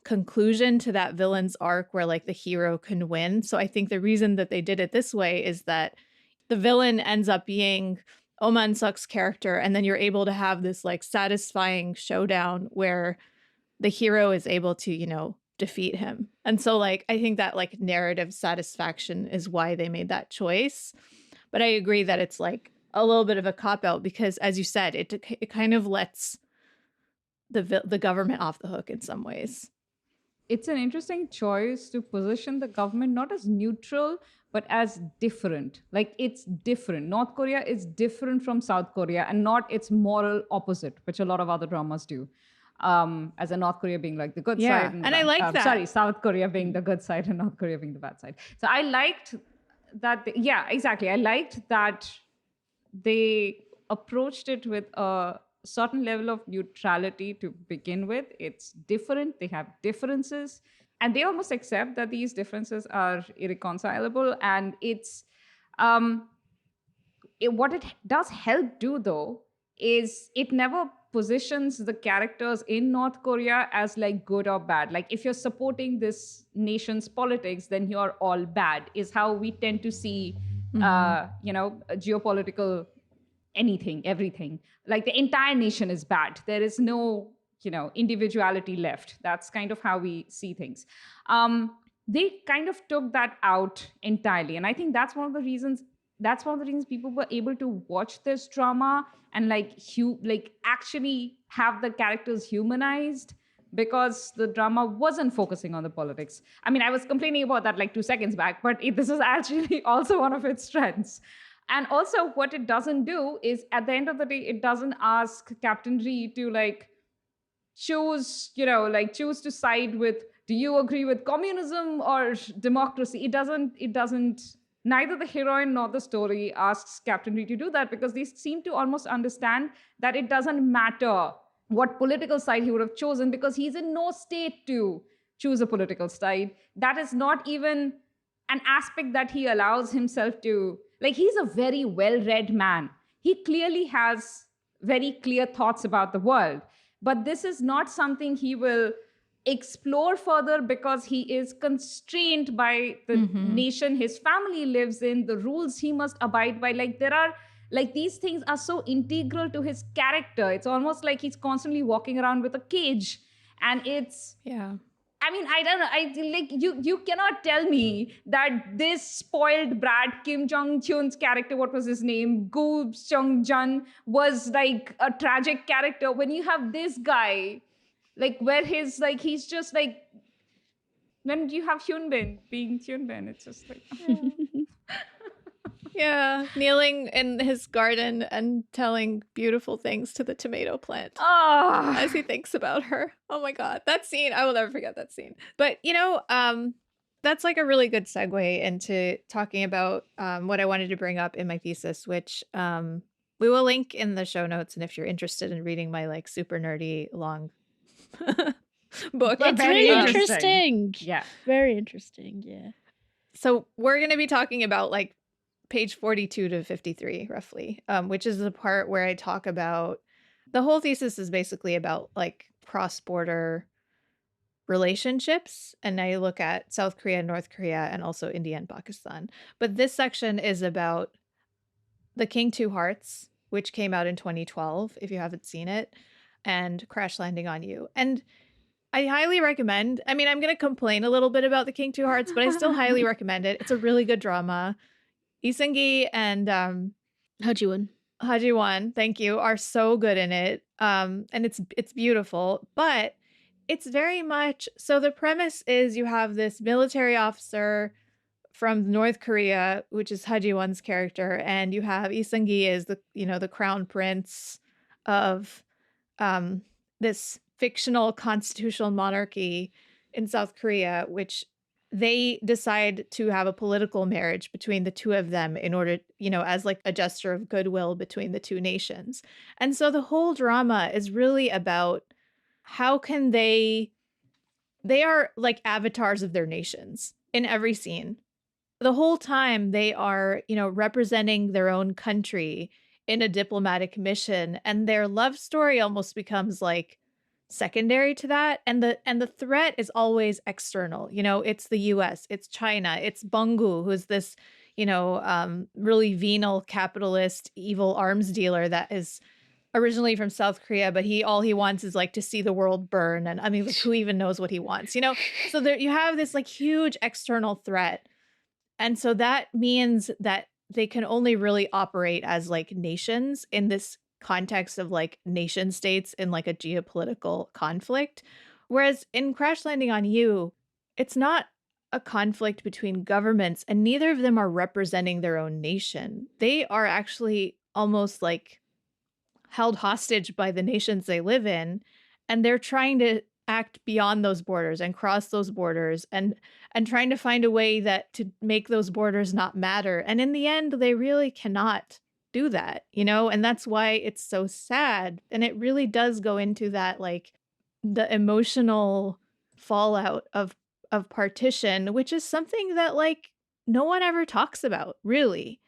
conclusion to that villain's arc where like the hero can win. So I think the reason that they did it this way is that the villain ends up being Oh Man-seok's character, and then you're able to have this like satisfying showdown where the hero is able to, you know, defeat him. And so like I think that like narrative satisfaction is why they made that choice. But I agree that it's like a little bit of a cop-out because, as you said, it kind of lets the government off the hook in some ways. It's an interesting choice to position the government not as neutral, but as different. Like it's different. North Korea is different from South Korea and not its moral opposite, which a lot of other dramas do. As a North Korea being like the good side. And I like that. Sorry, South Korea being the good side and North Korea being the bad side. So I liked that. Yeah, exactly. I liked that they approached it with a certain level of neutrality to begin with. It's different. They have differences. And they almost accept that these differences are irreconcilable. And it's what it does help do, though, is it never positions the characters in North Korea as like good or bad. Like if you're supporting this nation's politics, then you're all bad, is how we tend to see, geopolitical anything, everything. Like the entire nation is bad. There is no, individuality left. That's kind of how we see things. They kind of took that out entirely. And I think that's one of the reasons people were able to watch this drama and actually have the characters humanized, because the drama wasn't focusing on the politics. I mean, I was complaining about that like 2 seconds back, but this is actually also one of its strengths. And also what it doesn't do is, at the end of the day, it doesn't ask Captain Ri to choose to side with, do you agree with communism or democracy? It doesn't, neither the heroine nor the story asks Captain Ri to do that, because they seem to almost understand that it doesn't matter what political side he would have chosen, because he's in no state to choose a political side. That is not even an aspect that he allows himself to. Like, he's a very well-read man. He clearly has very clear thoughts about the world. But this is not something he will explore further, because he is constrained by the nation his family lives in, the rules he must abide by. These things are so integral to his character. It's almost like he's constantly walking around with a cage. And it's... Yeah. I mean, I don't know. You cannot tell me that this spoiled brat Kim Jong-hyun's character, what was his name, Gu Seong-jun, was like a tragic character, when you have this guy, where he's just like, when you have Hyun being Hyun, it's just like, oh. Yeah, kneeling in his garden and telling beautiful things to the tomato plant as he thinks about her. Oh my God, that scene, I will never forget that scene. But, that's like a really good segue into talking about what I wanted to bring up in my thesis, which we will link in the show notes. And if you're interested in reading my super nerdy long book. It's really interesting. Yeah. Very interesting, yeah. So we're going to be talking about page 42 to 53 roughly, which is the part where I talk about, the whole thesis is basically about cross-border relationships, and I look at South Korea, North Korea, and also India and Pakistan. But this section is about The King Two Hearts, which came out in 2012, if you haven't seen it, and Crash Landing on You. And I highly recommend, I mean, I'm going to complain a little bit about The King Two Hearts, but I still highly recommend it. It's a really good drama. Lee Seung-gi and Haji-won, thank you, are so good in it. And it's beautiful, but it's very much, so the premise is you have this military officer from North Korea, which is Haji-won's character, and you have Lee Seung-gi as the crown prince of this fictional constitutional monarchy in South Korea, which they decide to have a political marriage between the two of them in order, as a gesture of goodwill between the two nations. And so the whole drama is really about how can they are like avatars of their nations in every scene. The whole time they are, representing their own country in a diplomatic mission, and their love story almost becomes like secondary to that, and the threat is always external. It's the US, it's China, it's Bungu, who's this really venal capitalist evil arms dealer that is originally from South Korea, but all he wants is like to see the world burn. And I mean, like, who even knows what he wants, so there you have this like huge external threat. And so that means that they can only really operate as like nations in this context of like nation states in like a geopolitical conflict. Whereas in Crash Landing on You, it's not a conflict between governments, and neither of them are representing their own nation. They are actually almost like held hostage by the nations they live in, and they're trying to act beyond those borders and cross those borders and trying to find a way that to make those borders not matter. And in the end, they really cannot do that, and that's why it's so sad. And it really does go into that, like, the emotional fallout of partition, which is something that like no one ever talks about, really.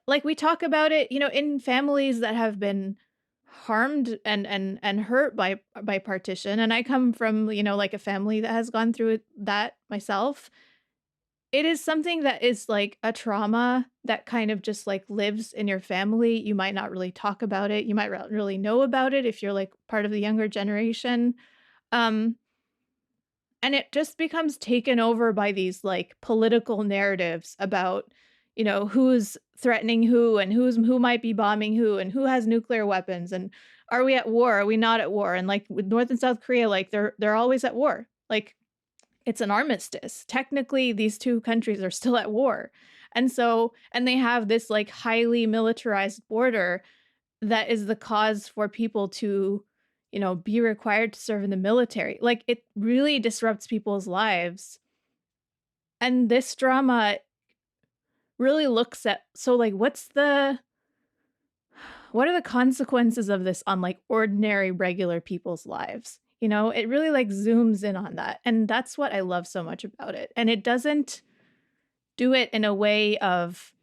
Like, we talk about it, in families that have been harmed and hurt by partition. And I come from, like a family that has gone through that myself. It is something that is like a trauma that kind of just like lives in your family. You might not really talk about it. You might not really know about it if you're like part of the younger generation. Um, and it just becomes taken over by these like political narratives about, who's threatening who, and who might be bombing who, and who has nuclear weapons, and are we at war? Are we not at war? And like with North and South Korea, like they're always at war. Like, it's an armistice. Technically, these two countries are still at war. And they have this like highly militarized border that is the cause for people to, be required to serve in the military. Like, it really disrupts people's lives. And this drama really looks at, so like, what are the consequences of this on like ordinary, regular people's lives? It really like zooms in on that. And that's what I love so much about it. And it doesn't do it in a way of,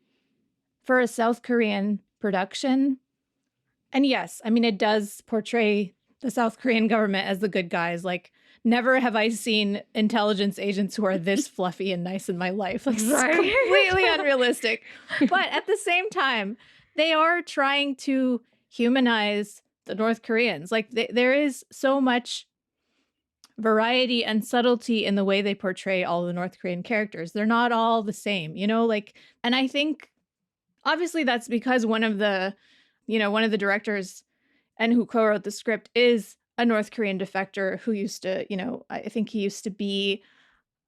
for a South Korean production. And yes, I mean, it does portray the South Korean government as the good guys. Like, never have I seen intelligence agents who are this fluffy and nice in my life. Like, it's completely unrealistic. But at the same time, they are trying to humanize the North Koreans. Like, there is so much variety and subtlety in the way they portray all the North Korean characters. They're not all the same, and I think obviously that's because one of the directors and who co-wrote the script is a North Korean defector who used to, I think he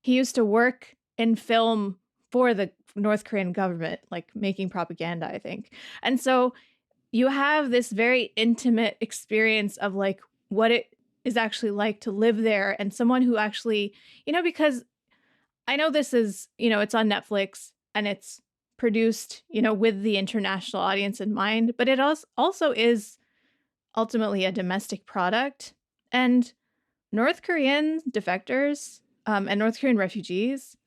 used to work in film for the North Korean government, like making propaganda, I think. And so you have this very intimate experience of like what it is actually like to live there, and someone who actually, because I know this is, it's on Netflix and it's produced, with the international audience in mind, but it also is ultimately a domestic product. And North Korean defectors and North Korean refugees,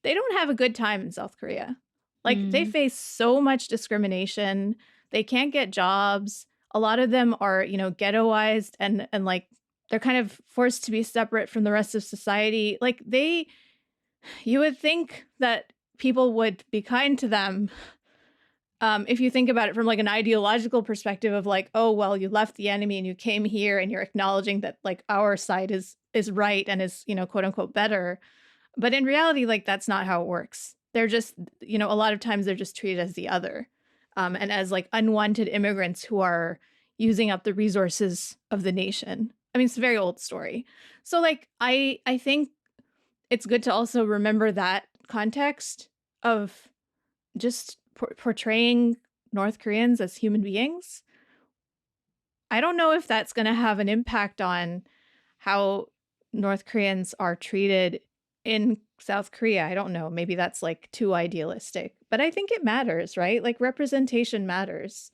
they don't have a good time in South Korea. Like, they face so much discrimination. They can't get jobs. A lot of them are, ghettoized and like they're kind of forced to be separate from the rest of society. Like, you would think that people would be kind to them if you think about it from like an ideological perspective of like, oh, well, you left the enemy and you came here and you're acknowledging that like our side is right and is, quote unquote better. But in reality, like, that's not how it works. They're just, a lot of times they're just treated as the other and as like unwanted immigrants who are using up the resources of the nation. I mean, it's a very old story. So like, I think it's good to also remember that context of just portraying North Koreans as human beings. I don't know if that's going to have an impact on how North Koreans are treated in South Korea. I don't know. Maybe that's like too idealistic, but I think it matters, right? Like, representation matters.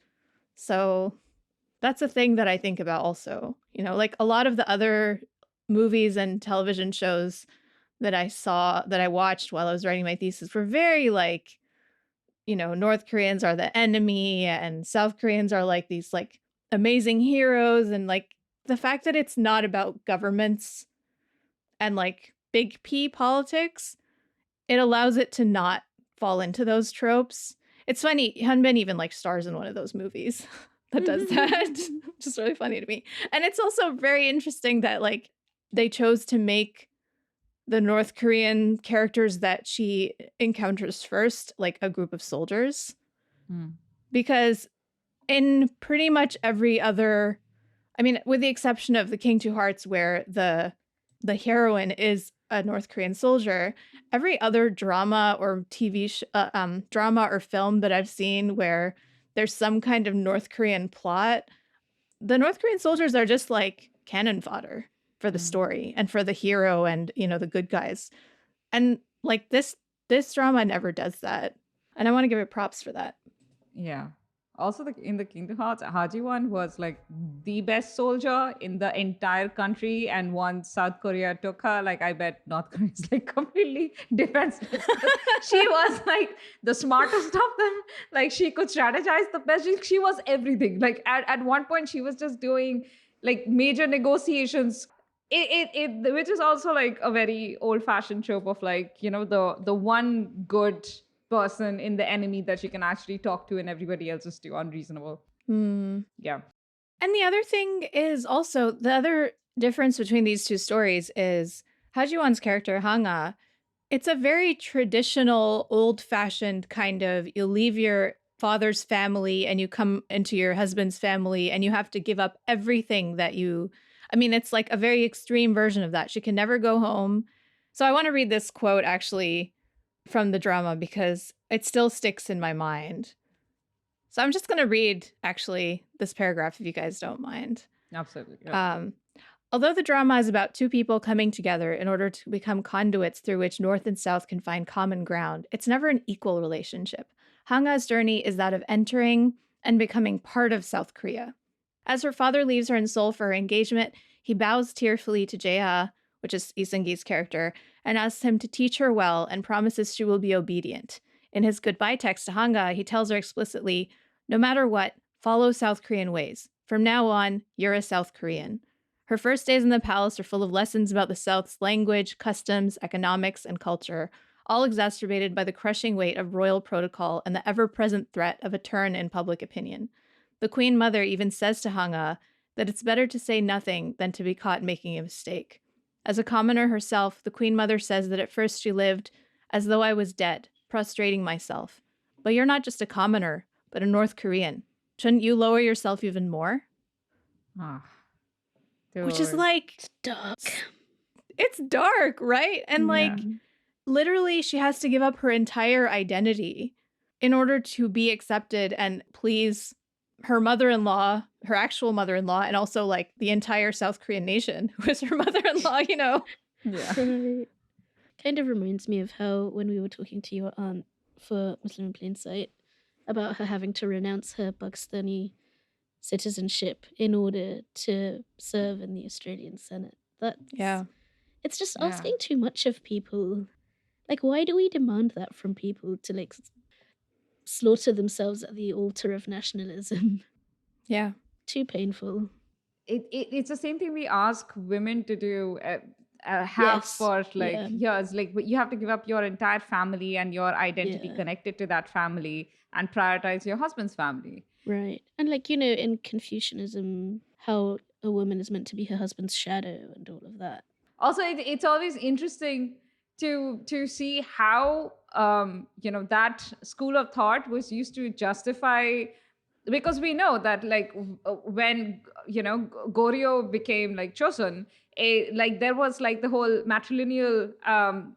So that's a thing that I think about also, like a lot of the other movies and television shows that I watched while I was writing my thesis were very like, North Koreans are the enemy and South Koreans are like these like amazing heroes, and like the fact that it's not about governments and like big P politics, it allows it to not fall into those tropes. It's funny, Hyun even like stars in one of those movies that does that, which is really funny to me. And it's also very interesting that like they chose to make the North Korean characters that she encounters first like a group of soldiers. Because in pretty much every other, I mean, with the exception of The King Two Hearts, where the heroine is a North Korean soldier, every other drama or drama or film that I've seen where there's some kind of North Korean plot, the North Korean soldiers are just like cannon fodder for the story and for the hero and, the good guys. And like this drama never does that. And I want to give it props for that. Yeah. Also, in the Kingdom Hearts, Haji-won was like the best soldier in the entire country, and once South Korea took her, like I bet North Korea is like completely defenseless. She was like the smartest of them. Like she could strategize the best. She was everything. Like at one point, she was just doing like major negotiations. Which is also like a very old-fashioned trope of like the one good person in the enemy that you can actually talk to, and everybody else is too unreasonable. Yeah. And the other thing is also, the other difference between these two stories is Haji-won's character, Hanga, it's a very traditional, old-fashioned kind of, you leave your father's family and you come into your husband's family and you have to give up everything that it's like a very extreme version of that. She can never go home. So I want to read this quote actually from the drama because it still sticks in my mind. So I'm just going to read actually this paragraph if you guys don't mind. Absolutely. Yeah. Although the drama is about two people coming together in order to become conduits through which North and South can find common ground, it's never an equal relationship. Hanga's journey is that of entering and becoming part of South Korea. As her father leaves her in Seoul for her engagement, he bows tearfully to Jae-ha, which is Lee Seung-gi's character, and asks him to teach her well and promises she will be obedient. In his goodbye text to Hanga, he tells her explicitly, "No matter what, follow South Korean ways. From now on, you're a South Korean." Her first days in the palace are full of lessons about the South's language, customs, economics, and culture, all exacerbated by the crushing weight of royal protocol and the ever-present threat of a turn in public opinion. The Queen Mother even says to Hanga that it's better to say nothing than to be caught making a mistake. As a commoner herself, the Queen Mother says that at first she lived as though I was dead, prostrating myself. But you're not just a commoner, but a North Korean. Shouldn't you lower yourself even more? Which is like... It's dark. It's dark, right? And like, literally she has to give up her entire identity in order to be accepted and please her mother-in-law, her actual mother-in-law, and also like the entire South Korean nation who is her mother-in-law, Yeah. Kind of reminds me of how when we were talking to your aunt for Muslim in Plain Sight about her having to renounce her Pakistani citizenship in order to serve in the Australian Senate. It's just asking too much of people. Like, why do we demand that from people to like slaughter themselves at the altar of nationalism? Yeah. Too painful. It's the same thing we ask women to do for like years. Like you have to give up your entire family and your identity connected to that family and prioritize your husband's family. Right. And like, in Confucianism, how a woman is meant to be her husband's shadow and all of that. Also, it's always interesting to see how that school of thought was used to justify, because we know that like when Goryeo became like Chosun, there was like the whole matrilineal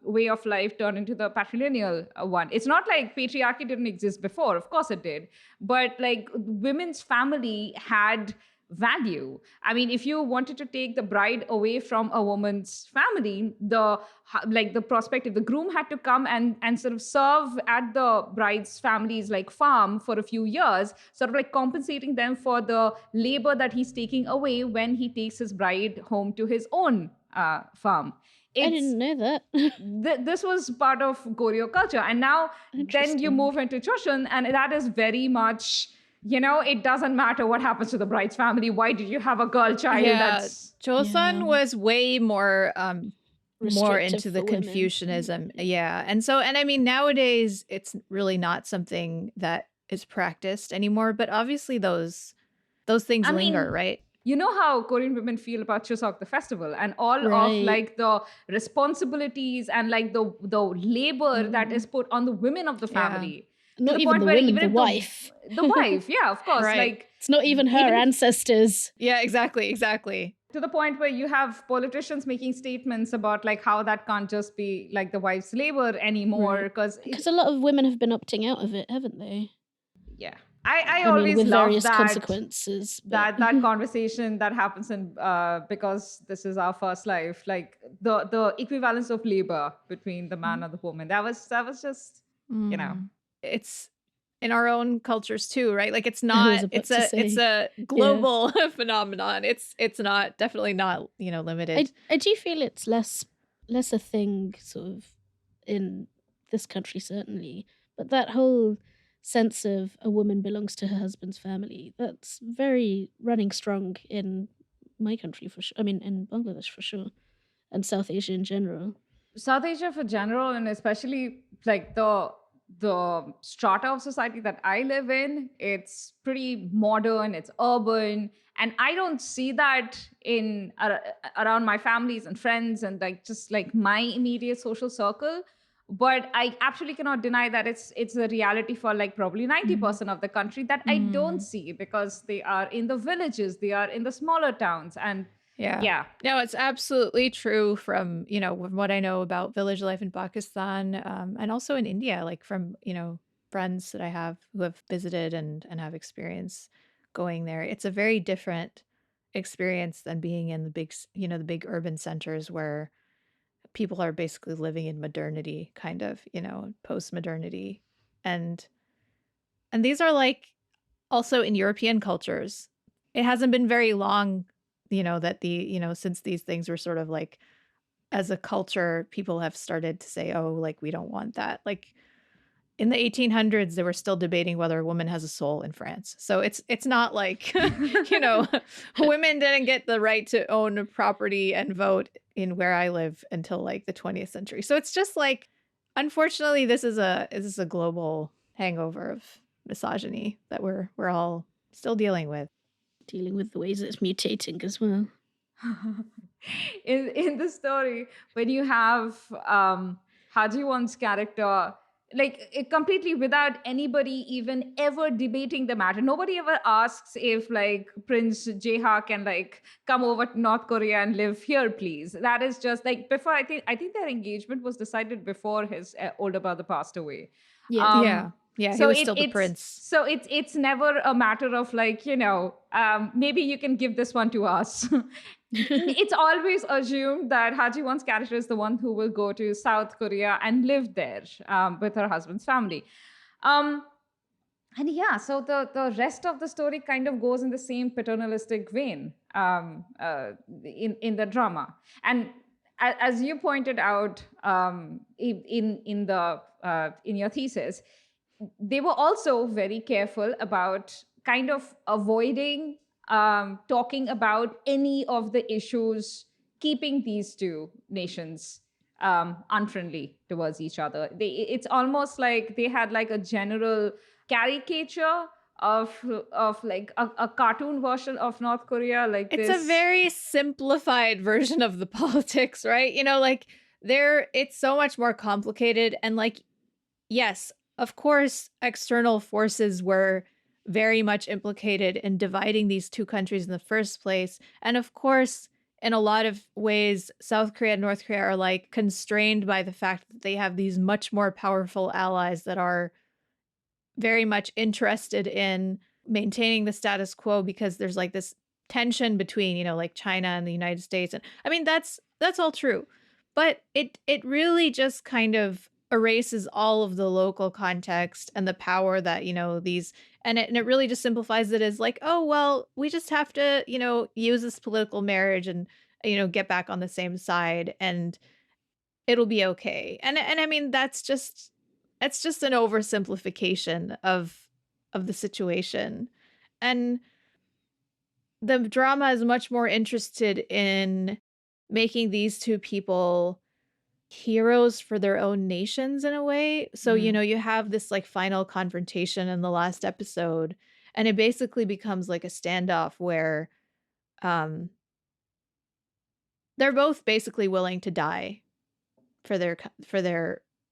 way of life turned into the patrilineal one. It's not like patriarchy didn't exist before, of course it did, but like women's family had value. I mean, if you wanted to take the bride away from a woman's family, the prospective, the groom had to come and sort of serve at the bride's family's like farm for a few years, sort of like compensating them for the labor that he's taking away when he takes his bride home to his own farm. I didn't know that. This was part of Goryeo culture. And now then you move into Joseon, and that is very much, it doesn't matter what happens to the bride's family. Why did you have a girl child? Yeah, Joseon was way more into the Confucianism. Yeah. And I mean, nowadays it's really not something that is practiced anymore, but obviously those things linger, right? You know how Korean women feel about Chuseok, the festival, and all of like the responsibilities and like the labor that is put on the women of the family. Yeah. Not even the women, the wife. The wife, yeah, of course. Right. Like it's not even her ancestors. Yeah, exactly. To the point where you have politicians making statements about like how that can't just be like the wife's labor anymore, because a lot of women have been opting out of it, haven't they? Yeah. I always with love various that consequences. That conversation that happens in because this is our first life, like the equivalence of labor between the man and the woman. That was just it's in our own cultures too, right? Like it's not it's a global phenomenon. It's not definitely not limited. I do feel it's less a thing sort of in this country certainly, but that whole sense of a woman belongs to her husband's family, that's very running strong in my country for sure. I mean, in Bangladesh for sure, and South Asia in general. South Asia for general, and especially like the strata of society that I live in, it's pretty modern, it's urban, and I don't see that in around my families and friends and like just like my immediate social circle. But I absolutely cannot deny that it's a reality for like probably 90% of the country that I don't see, because they are in the villages, they are in the smaller towns. And yeah. No, it's absolutely true from, what I know about village life in Pakistan, and also in India, like from, friends that I have who have visited and have experience going there. It's a very different experience than being in the big urban centers where people are basically living in modernity, kind of, post-modernity. And these are like also in European cultures. It hasn't been very long, that since these things were sort of like, as a culture, people have started to say, oh, like, we don't want that. Like in the 1800s, they were still debating whether a woman has a soul in France. So it's not like, women didn't get the right to own property and vote in where I live until like the 20th century. So it's just like, unfortunately, this is a global hangover of misogyny that we're all still dealing with. Dealing with the ways it's mutating as well. in the story, when you have Ha Ji-won's character, like it completely without anybody even ever debating the matter. Nobody ever asks if like Prince Jae-ha can like come over to North Korea and live here, please. That is just like before. I think their engagement was decided before his older brother passed away. Yeah. Yeah, so he was still the prince. So it's never a matter of like, maybe you can give this one to us. It's always assumed that Ha Ji-won's character is the one who will go to South Korea and live there with her husband's family. And yeah, so the rest of the story kind of goes in the same paternalistic vein in the drama. And as you pointed out in your thesis, they were also very careful about kind of avoiding talking about any of the issues, keeping these two nations unfriendly towards each other. It's almost like they had like a general caricature of like a cartoon version of North Korea. Like it's a very simplified version of the politics, right? Like it's so much more complicated. And like, yes, of course, external forces were very much implicated in dividing these two countries in the first place. And of course, in a lot of ways, South Korea and North Korea are like constrained by the fact that they have these much more powerful allies that are very much interested in maintaining the status quo, because there's like this tension between, like China and the United States. And I mean, that's all true. But it really just kind of erases all of the local context and the power that, these, and it really just simplifies it as like, oh, well, we just have to, use this political marriage and, get back on the same side. And it'll be okay. And I mean, it's just an oversimplification of the situation. And the drama is much more interested in making these two people heroes for their own nations in a way. So, you have this like final confrontation in the last episode, and it basically becomes like a standoff where they're both basically willing to die for their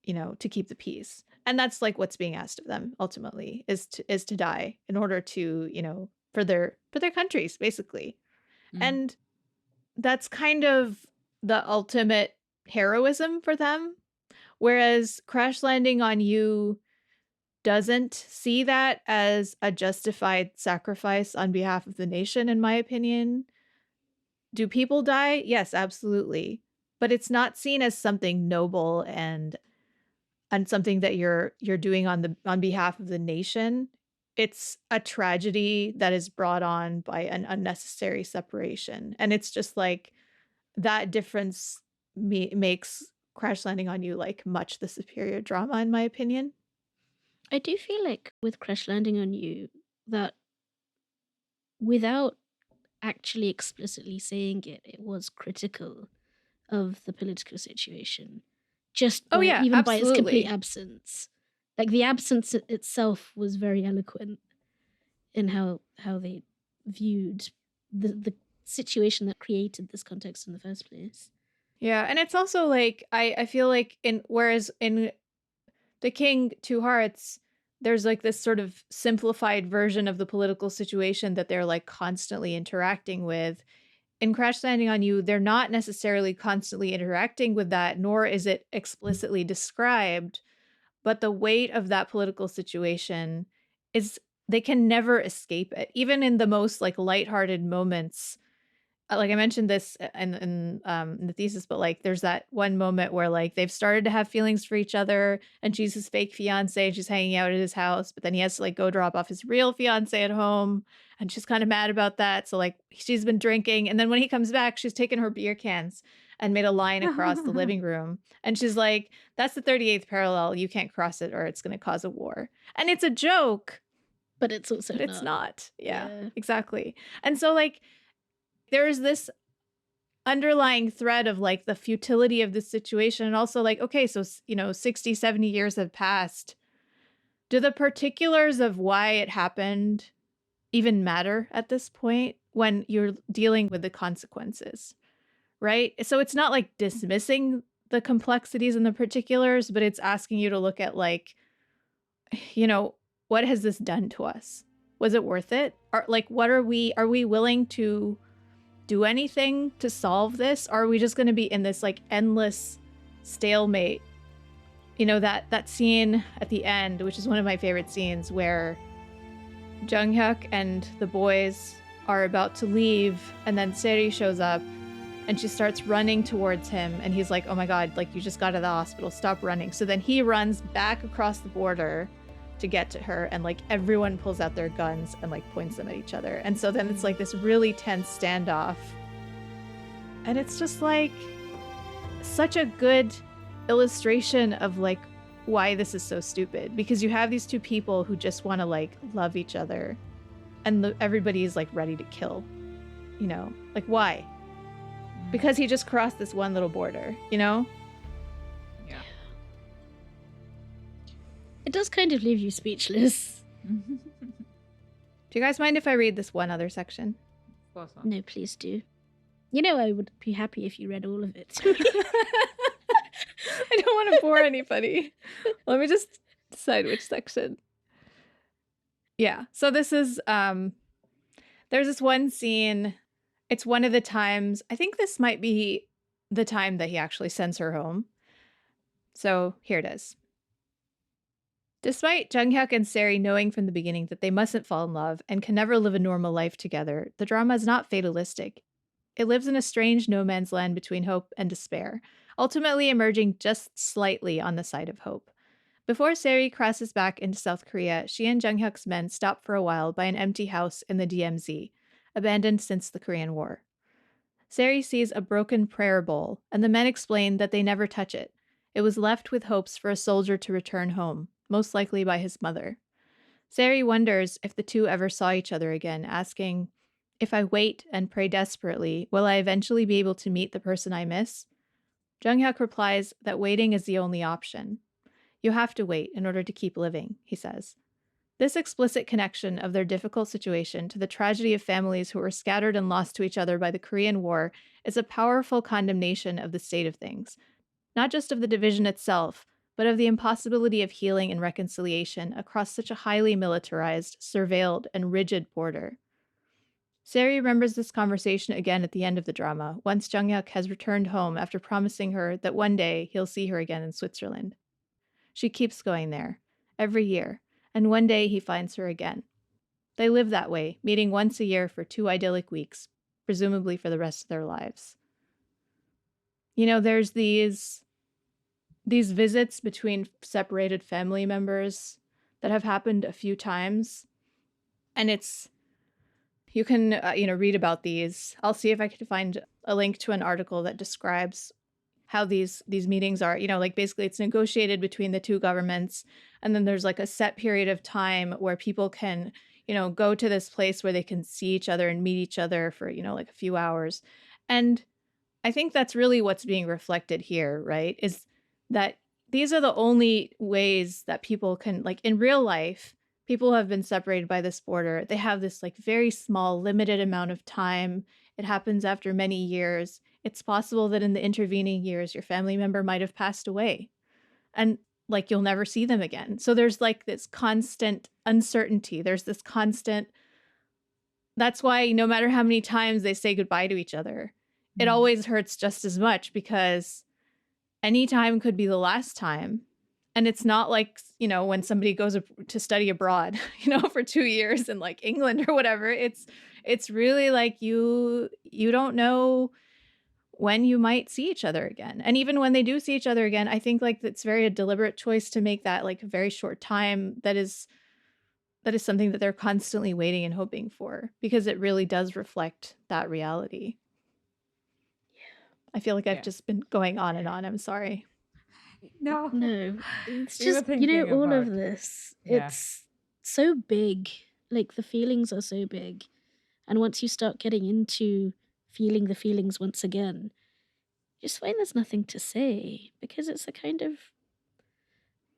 to keep the peace. And that's like what's being asked of them ultimately is to die in order to, for their countries basically. And that's kind of the ultimate heroism for them. Whereas Crash Landing on You doesn't see that as a justified sacrifice on behalf of the nation, in my opinion. Do people die? Yes, absolutely. But it's not seen as something noble and something that you're doing on behalf of the nation. It's a tragedy that is brought on by an unnecessary separation. And it's just like that difference makes Crash Landing on You like much the superior drama, in my opinion. I do feel like with Crash Landing on You that without actually explicitly saying it, it was critical of the political situation. Just by, even by its complete absence. Like the absence itself was very eloquent in how they viewed the situation that created this context in the first place. Yeah, and it's also like I feel like whereas in The King, Two Hearts, there's like this sort of simplified version of the political situation that they're like constantly interacting with. In Crash Landing on You, they're not necessarily constantly interacting with that, nor is it explicitly described. But the weight of that political situation is they can never escape it. Even in the most like lighthearted moments, like I mentioned this in the thesis, but like there's that one moment where like they've started to have feelings for each other, and she's his fake fiance and she's hanging out at his house, but then he has to like go drop off his real fiance at home, and she's kind of mad about that. So like she's been drinking, and then when he comes back, she's taken her beer cans and made a line across the living room, and she's like, "That's the 38th parallel. You can't cross it, or it's going to cause a war." And it's a joke, but it's also it's not. Yeah, exactly. And so like there's this underlying thread of like the futility of the situation, and also like, okay, so 60, 70 years have passed. Do the particulars of why it happened even matter at this point when you're dealing with the consequences, right? So it's not like dismissing the complexities and the particulars, but it's asking you to look at like, what has this done to us? Was it worth it? Or like, are we willing to do anything to solve this? Or are we just going to be in this like endless stalemate? That scene at the end, which is one of my favorite scenes, where Jung-hyuk and the boys are about to leave, and then Seri shows up and she starts running towards him, and he's like, "Oh my god, like you just got to the hospital, stop running." So then he runs back across the border to get to her, and like everyone pulls out their guns and like points them at each other. And so then it's like this really tense standoff, and it's just like such a good illustration of like why this is so stupid, because you have these two people who just want to like love each other, and everybody is like ready to kill, like why? Because he just crossed this one little border, Yeah. It does kind of leave you speechless. Do you guys mind if I read this one other section? Of course not. No, please do. I would be happy if you read all of it. I don't want to bore anybody. Let me just decide which section. Yeah. So this is there's this one scene. It's one of the times, I think this might be the time that he actually sends her home. So here it is. Despite Jung-hyuk and Seri knowing from the beginning that they mustn't fall in love and can never live a normal life together, the drama is not fatalistic. It lives in a strange no man's land between hope and despair, ultimately emerging just slightly on the side of hope. Before Seri crosses back into South Korea, she and Jung-hyuk's men stop for a while by an empty house in the DMZ, abandoned since the Korean War. Sari sees a broken prayer bowl, and the men explain that they never touch it. It was left with hopes for a soldier to return home, most likely by his mother. Sari wonders if the two ever saw each other again, asking, "If I wait and pray desperately, will I eventually be able to meet the person I miss?" Jung-hyuk replies that waiting is the only option. "You have to wait in order to keep living," he says. This explicit connection of their difficult situation to the tragedy of families who were scattered and lost to each other by the Korean War is a powerful condemnation of the state of things, not just of the division itself, but of the impossibility of healing and reconciliation across such a highly militarized, surveilled, and rigid border. Sari remembers this conversation again at the end of the drama, once Jung-hyuk has returned home after promising her that one day he'll see her again in Switzerland. She keeps going there, every year, and one day he finds her again. They live that way, meeting once a year for 2 idyllic weeks, presumably for the rest of their lives. You know, there's these visits between separated family members that have happened a few times, and you can read about these. I'll see if I can find a link to an article that describes how these meetings are, like basically it's negotiated between the two governments, and then there's like a set period of time where people can go to this place where they can see each other and meet each other for like a few hours. And I think that's really what's being reflected here, right? Is that these are the only ways that people can, like in real life, people have been separated by this border. They have this like very small, limited amount of time. It happens after many years. It's possible that in the intervening years, your family member might have passed away and like you'll never see them again. So there's like this constant uncertainty. There's this constant, that's why no matter how many times they say goodbye to each other, it always hurts just as much because any time could be the last time. And it's not like, when somebody goes to study abroad, for 2 years in like England or whatever, it's really like you don't know when you might see each other again. And even when they do see each other again, I think like it's very a deliberate choice to make that like a very short time that is something that they're constantly waiting and hoping for, because it really does reflect that reality. I feel like I've just been going on and on. I'm sorry. No. It's just, all of this. Yeah. It's so big. Like the feelings are so big. And once you start getting into feeling the feelings once again, you just find there's nothing to say, because it's a kind of,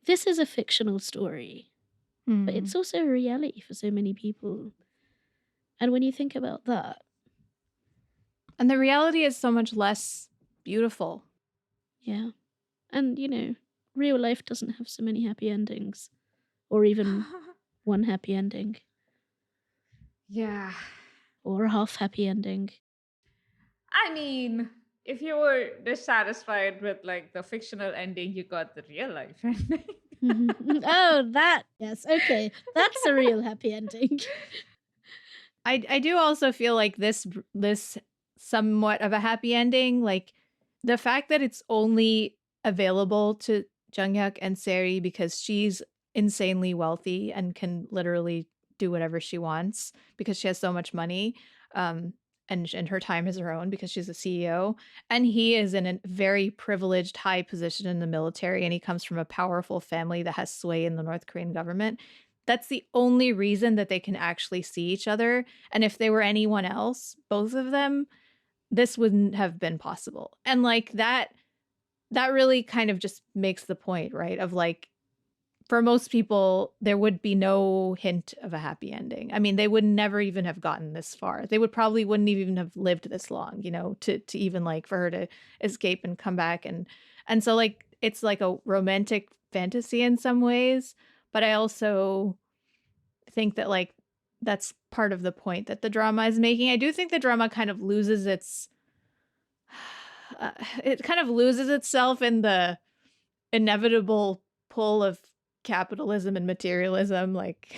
this is a fictional story, but it's also a reality for so many people. And when you think about that, and the reality is so much less beautiful. Yeah. And, real life doesn't have so many happy endings, or even one happy ending. Yeah. Or a half happy ending. I mean, if you were dissatisfied with like the fictional ending, you got the real life ending. Oh, that, yes, okay. That's a real happy ending. I do also feel like this somewhat of a happy ending, like the fact that it's only available to Jung-hyuk and Sari because she's insanely wealthy and can literally do whatever she wants because she has so much money, and her time is her own because she's a CEO, and he is in a very privileged high position in the military, and he comes from a powerful family that has sway in the North Korean government. That's the only reason that they can actually see each other. And if they were anyone else, both of them, this wouldn't have been possible. And like that really kind of just makes the point, right? Of like, for most people, there would be no hint of a happy ending. I mean, they would never even have gotten this far. They wouldn't even have lived this long, to even like for her to escape and come back. And so like, it's like a romantic fantasy in some ways, but I also think that like, that's part of the point that the drama is making. I do think the drama kind of loses itself in the inevitable pull of capitalism and materialism. Like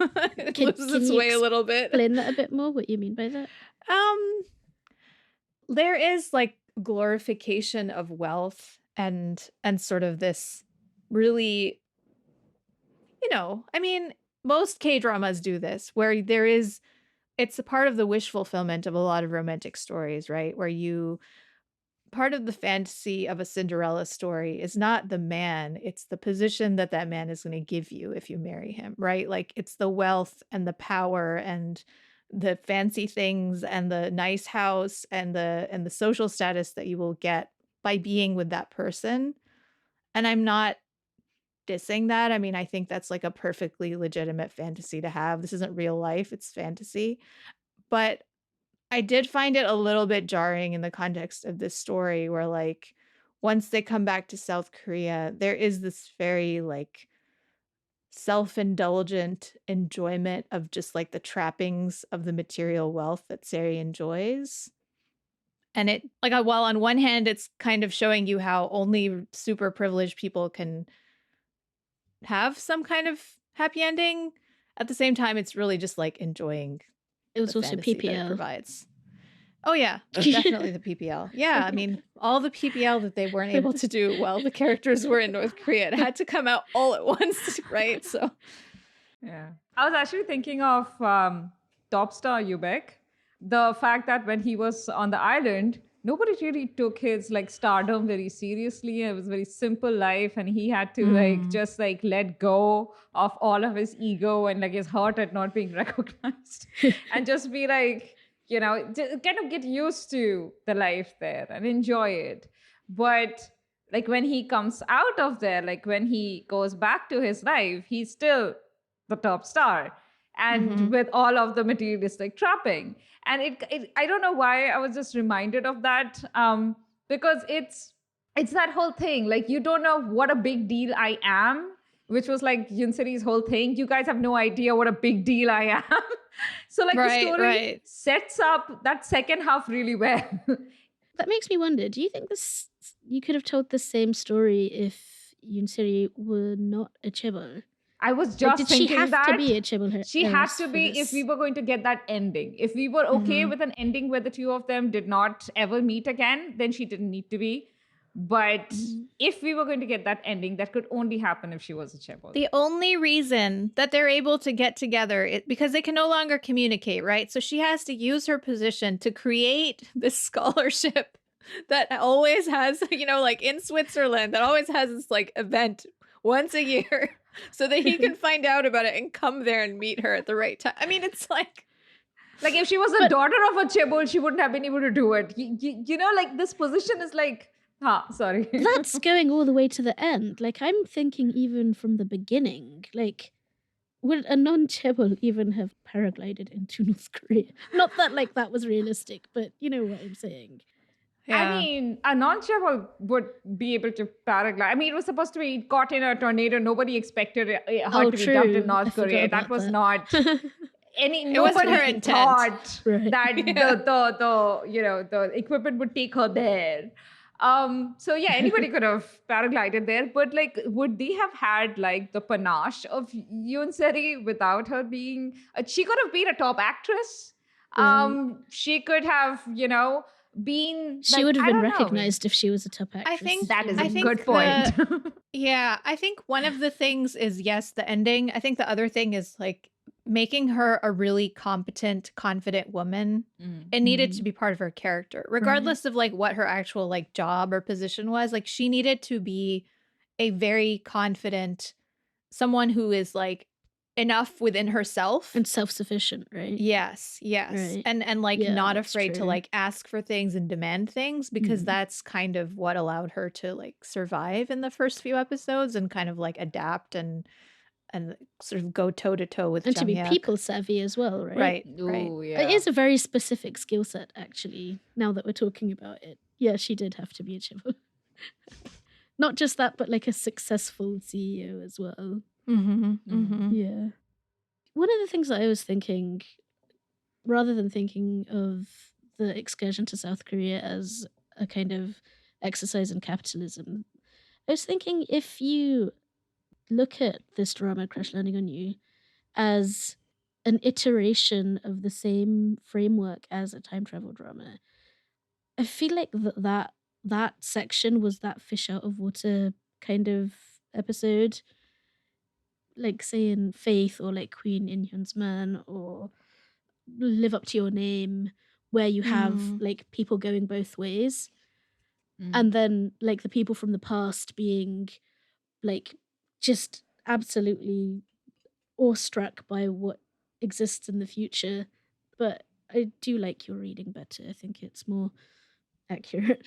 it loses its way a little bit. Explain that a bit more, what you mean by that? There is like glorification of wealth and sort of this really, I mean, most K-dramas do this, where there is it's a part of the wish fulfillment of a lot of romantic stories, right? Where part of the fantasy of a Cinderella story is not the man, it's the position that that man is going to give you if you marry him, right? Like it's the wealth and the power and the fancy things and the nice house and the social status that you will get by being with that person. And I'm not dissing that. I mean, I think that's like a perfectly legitimate fantasy to have. This isn't real life, it's fantasy. But I did find it a little bit jarring in the context of this story where like once they come back to South Korea, there is this very like self-indulgent enjoyment of just like the trappings of the material wealth that Seri enjoys. And it like while on one hand it's kind of showing you how only super privileged people can have some kind of happy ending, at the same time it's really just like enjoying It was the also fantasy that it PPL. provides. Oh yeah, definitely the PPL. Yeah, I mean, all the PPL that they weren't able to do while the characters were in North Korea, it had to come out all at once, right? So, yeah. I was actually thinking of Top Star Ubek. The fact that when he was on the island, nobody really took his like stardom very seriously. It was a very simple life, and he had to like just like let go of all of his ego and like his heart at not being recognized, and just be like, you know, just kind of get used to the life there and enjoy it. But like when he comes out of there, like when he goes back to his life, he's still the top star, and with all of the materialistic trapping. And it I don't know why I was just reminded of that, because it's that whole thing. Like you don't know what a big deal I am, which was like Yunseri's whole thing. You guys have no idea what a big deal I am. So like the story sets up that second half really well. That makes me wonder, do you think you could have told the same story if Yunseri were not a chaebol? I was just did thinking she have that to be a chaebol? she had to be if we were going to get that ending. If we were okay with an ending where the two of them did not ever meet again, then she didn't need to be. But if we were going to get that ending, that could only happen if she was a chaebol. The only reason that they're able to get together is because they can no longer communicate, right? So she has to use her position to create this scholarship that always has, you know, like in Switzerland, that always has this like event once a year so that he can find out about it and come there and meet her at the right time. I mean, it's like if she was a daughter of a chaebol, she wouldn't have been able to do it. You know, like this position is like, sorry. That's going all the way to the end. Like I'm thinking even from the beginning, like would a non-chaebol even have paraglided into North Korea? Not that like that was realistic, but you know what I'm saying. Yeah. I mean, a non-chaebol would be able to paraglide. I mean, it was supposed to be caught in a tornado. Nobody expected her to be dumped in North Korea. That was not nobody thought that the equipment would take her there. So yeah, anybody could have paraglided there, but like, would they have had like the panache of Yunseri without her being? She could have been a top actress. She could have, been. She would have been recognized if she was a top actress. I think that is a good point. Yeah, I think one of the things is yes, the ending. I think the other thing is like making her a really competent, confident woman. It needed to be part of her character, regardless of like what her actual like job or position was. Like she needed to be a very confident, someone who is like enough within herself and self-sufficient, right? Yes. Right. And like not afraid to like ask for things and demand things, because that's kind of what allowed her to like survive in the first few episodes and kind of like adapt and sort of go toe to toe with and Jung to be Hyuk. people savvy as well, right? Right. Yeah. It is a very specific skill set, actually. Now that we're talking about it, yeah, she did have to be a chaebol. Not just that, but like a successful CEO as well. Yeah. One of the things that I was thinking, rather than thinking of the excursion to South Korea as a kind of exercise in capitalism, I was thinking if you look at this drama, Crash Landing on You, as an iteration of the same framework as a time travel drama, I feel like that section was that fish out of water kind of episode. Like say in Faith or like Queen In Hyun's Man or live up to your name, where you have like people going both ways. And then like the people from the past being like just absolutely awestruck by what exists in the future. But I do like your reading better. I think it's more accurate.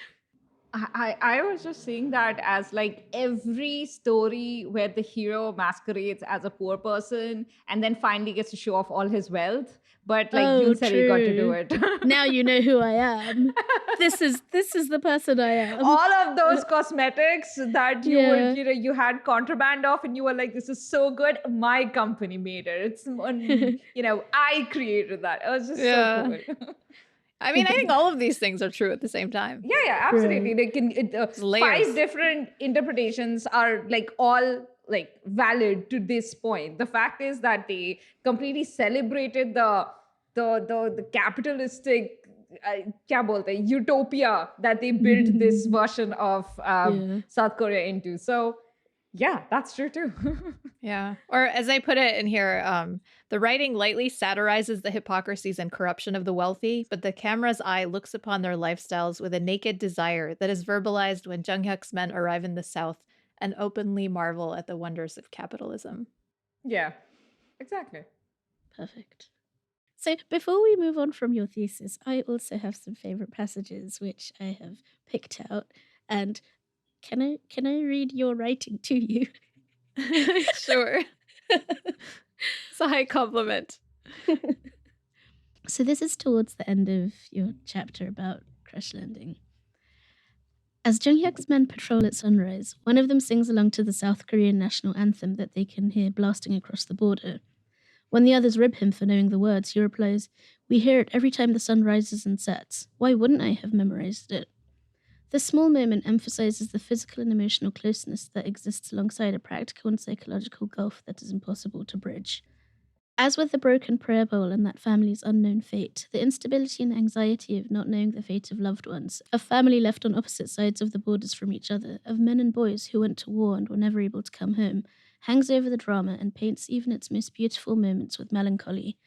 I was just seeing that as like every story where the hero masquerades as a poor person and then finally gets to show off all his wealth. But like Yoon said, he got to do it. Now you know who I am. This is the person I am. All of those cosmetics that you would, you had contraband of, and you were like, "This is so good. My company made it. It's I created that." It was just so cool. I mean, I think all of these things are true at the same time. Yeah, absolutely. Like 5 different interpretations are like all like valid to this point. The fact is that they completely celebrated the capitalistic utopia that they built this version of South Korea into. So yeah, that's true too. Yeah. Or as I put it in here, the writing lightly satirizes the hypocrisies and corruption of the wealthy, but the camera's eye looks upon their lifestyles with a naked desire that is verbalized when Jung-hyuk's men arrive in the South and openly marvel at the wonders of capitalism. Yeah, exactly. Perfect. So before we move on from your thesis, I also have some favorite passages which I have picked out. And can I read your writing to you? Sure. It's a high compliment. So this is towards the end of your chapter about crash landing. As Jung-hyuk's men patrol at sunrise, one of them sings along to the South Korean national anthem that they can hear blasting across the border. When the others rib him for knowing the words, he replies, "We hear it every time the sun rises and sets. Why wouldn't I have memorized it?" This small moment emphasizes the physical and emotional closeness that exists alongside a practical and psychological gulf that is impossible to bridge. As with the broken prayer bowl and that family's unknown fate, the instability and anxiety of not knowing the fate of loved ones, of family left on opposite sides of the borders from each other, of men and boys who went to war and were never able to come home, hangs over the drama and paints even its most beautiful moments with melancholy.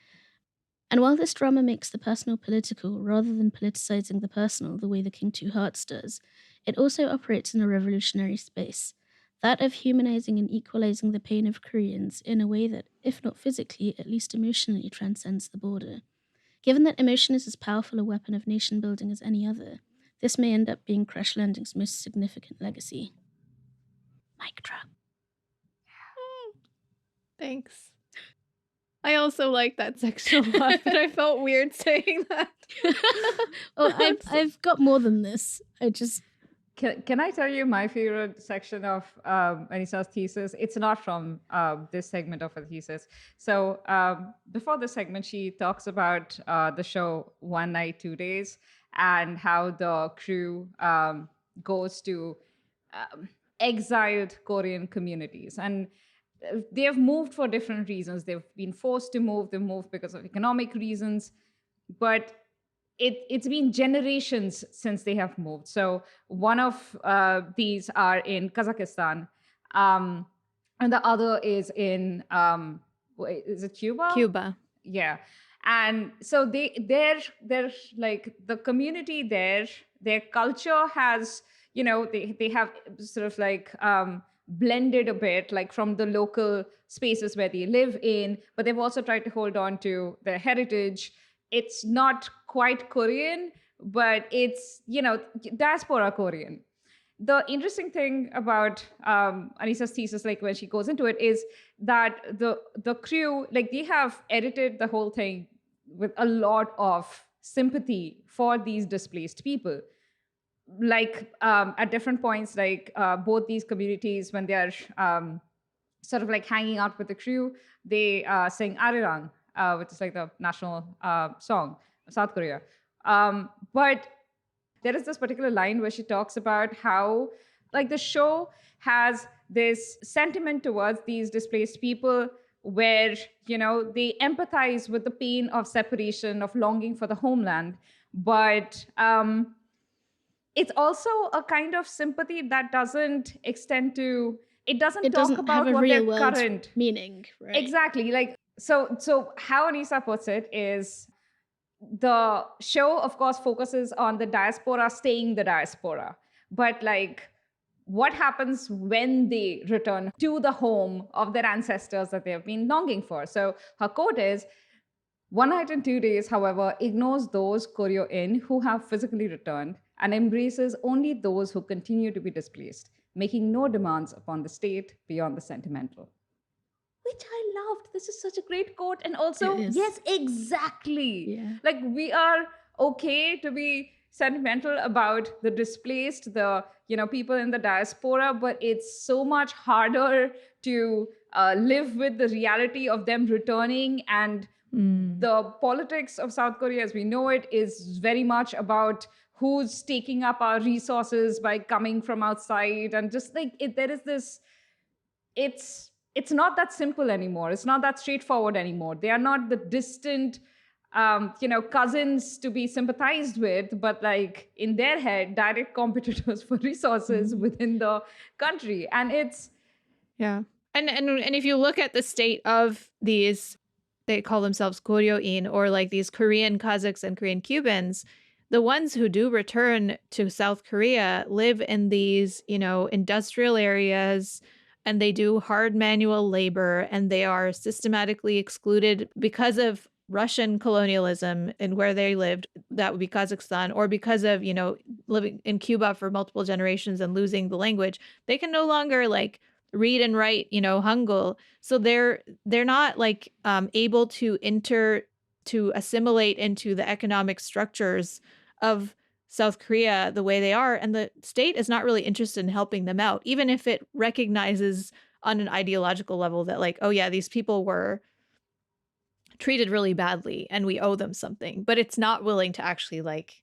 And while this drama makes the personal political rather than politicizing the personal the way the King Two Hearts does, it also operates in a revolutionary space, that of humanizing and equalizing the pain of Koreans in a way that, if not physically, at least emotionally transcends the border. Given that emotion is as powerful a weapon of nation building as any other, this may end up being Crash Landing's most significant legacy. Mic drop. Thanks. I also like that section a lot, but I felt weird saying that. I've got more than this. I just... Can I tell you my favorite section of Anisa's thesis? It's not from this segment of her thesis. So before this segment, she talks about the show One Night, 2 Days, and how the crew goes to exiled Korean communities. And they have moved for different reasons. They've been forced to move. They've moved because of economic reasons. But it's been generations since they have moved. So one of these are in Kazakhstan, and the other is in is it Cuba? Cuba. Yeah. And so they're like the community there. Their culture has, they have sort of like blended a bit, like from the local spaces where they live in, but they've also tried to hold on to their heritage. It's not quite Korean, but it's, diaspora Korean. The interesting thing about Anisa's thesis, like when she goes into it, is that the crew, like they have edited the whole thing with a lot of sympathy for these displaced people. Like at different points, like both these communities, when they are sort of like hanging out with the crew, they sing Arirang, which is like the national song of South Korea. But there is this particular line where she talks about how like the show has this sentiment towards these displaced people where, they empathize with the pain of separation, of longing for the homeland. But it's also a kind of sympathy that doesn't extend to, it doesn't talk about what their current meaning, right? Exactly. Like, so how Anisa puts it is the show, of course, focuses on the diaspora staying the diaspora. But like, what happens when they return to the home of their ancestors that they have been longing for? So her quote is, "One night in 2 days, however, ignores those Koryo-in who have physically returned and embraces only those who continue to be displaced, making no demands upon the state beyond the sentimental." Which I loved. This is such a great quote. And also, yes, exactly. Yeah. Like, we are okay to be sentimental about the displaced, the people in the diaspora, but it's so much harder to live with the reality of them returning. And the politics of South Korea as we know it is very much about who's taking up our resources by coming from outside. And just like there is this, it's not that simple anymore. It's not that straightforward anymore. They are not the distant, cousins to be sympathized with, but like in their head, direct competitors for resources within the country. And it's... Yeah. And if you look at the state of these, they call themselves Koryo-in, or like these Korean Kazakhs and Korean Cubans, the ones who do return to South Korea live in these, industrial areas, and they do hard manual labor, and they are systematically excluded because of Russian colonialism and where they lived. That would be Kazakhstan, or because of, living in Cuba for multiple generations and losing the language. They can no longer like read and write, Hangul. So they're not like able to assimilate into the economic structures of South Korea the way they are, and the state is not really interested in helping them out, even if it recognizes on an ideological level that like, oh yeah, these people were treated really badly and we owe them something, but it's not willing to actually like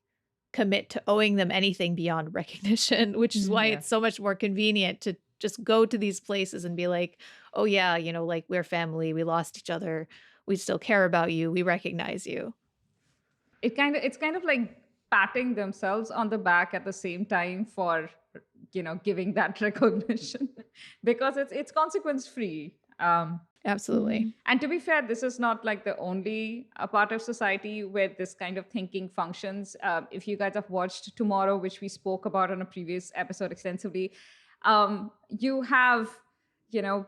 commit to owing them anything beyond recognition, which is why it's so much more convenient to just go to these places and be like, oh yeah, like we're family, we lost each other, we still care about you, we recognize you. It's kind of like patting themselves on the back at the same time for giving that recognition because it's consequence free. Absolutely. And to be fair, this is not like the only part of society where this kind of thinking functions. If you guys have watched Tomorrow, which we spoke about on a previous episode extensively, you have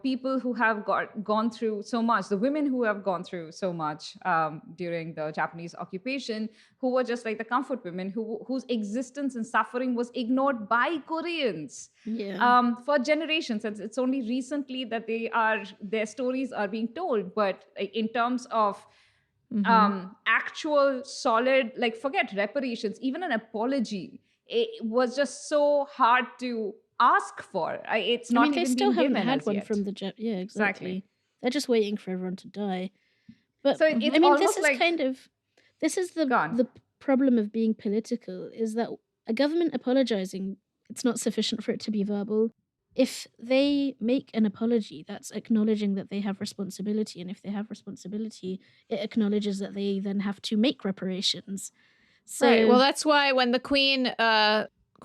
people who have gone through so much, the women who have gone through so much during the Japanese occupation, who were just like the comfort women whose existence and suffering was ignored by Koreans for generations. And it's only recently that their stories are being told. But like, in terms of actual solid, like forget reparations, even an apology, it was just so hard to ask for. It's not even they still been haven't given had as one yet. from the exactly. They're just waiting for everyone to die. But so it's this is like, this is the problem of being political, is that a government apologizing, it's not sufficient for it to be verbal. If they make an apology, that's acknowledging that they have responsibility, and if they have responsibility, it acknowledges that they then have to make reparations. So, right. Well, that's why when the Queen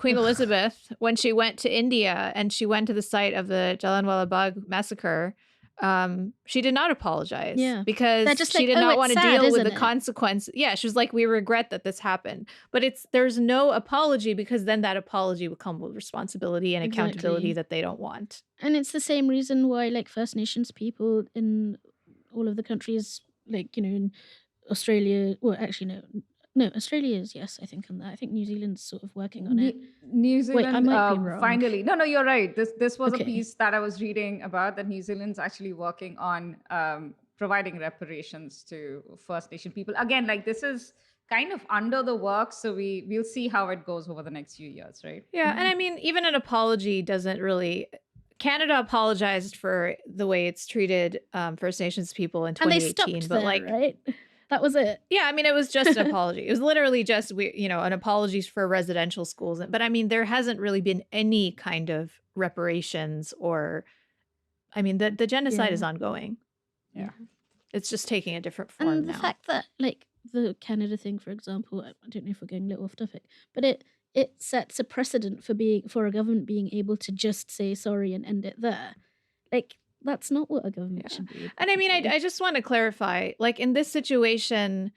Elizabeth, when she went to India and she went to the site of the Jallianwala Bagh massacre, she did not apologize because she did not want to deal with the consequence. Yeah, she was like, we regret that this happened. But there's no apology because then that apology would come with responsibility and accountability that they don't want. And it's the same reason why like First Nations people in all of the countries, like, in Australia, well, actually, no, Australia is, yes, I think on that. I think New Zealand's sort of working on it. New Zealand, wait, I might be wrong. Finally. No, you're right. This was a piece that I was reading about, that New Zealand's actually working on providing reparations to First Nation people. Again, like this is kind of under the works, so we'll see how it goes over the next few years, right? Yeah, and I mean, even an apology doesn't really... Canada apologized for the way it's treated First Nations people in 2018, and they stopped but there, like, right? That was it. Yeah, I mean, it was just an apology. It was literally just, an apology for residential schools. But I mean, there hasn't really been any kind of reparations or, I mean, the genocide is ongoing. Yeah. It's just taking a different form and now. The fact that, like, the Canada thing, for example, I don't know if we're going a little off topic, but it sets a precedent for a government being able to just say sorry and end it there. Like, that's not what a government should be. And I mean, I just want to clarify, like in this situation,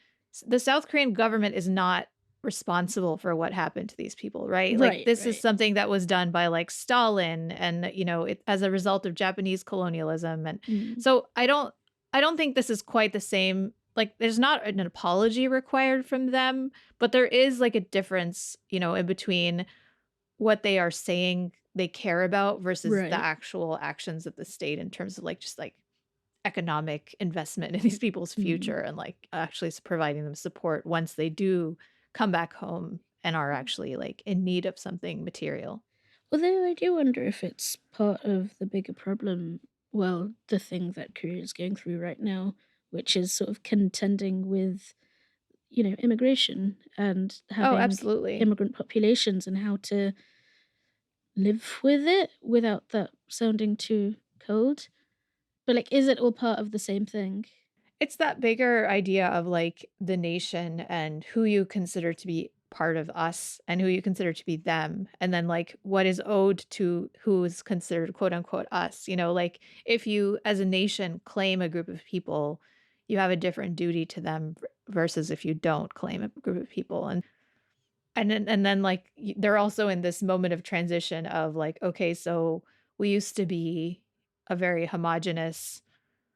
the South Korean government is not responsible for what happened to these people, right? Like this is something that was done by like Stalin and as a result of Japanese colonialism. And so I don't think this is quite the same. Like there's not an apology required from them, but there is like a difference, in between what they are saying they care about versus the actual actions of the state in terms of like just like economic investment in these people's future and like actually providing them support once they do come back home and are actually like in need of something material. Although I do wonder if it's part of the bigger problem, well, the thing that Korea is going through right now, which is sort of contending with, immigration and having absolutely. immigrant populations and how to live with it without that sounding too cold. But like, is it all part of the same thing? It's that bigger idea of like the nation and who you consider to be part of us and who you consider to be them. And then like what is owed to who is considered quote unquote us. Like if you as a nation claim a group of people, you have a different duty to them versus if you don't claim a group of people. And then like they're also in this moment of transition of like, okay, so we used to be a very homogenous,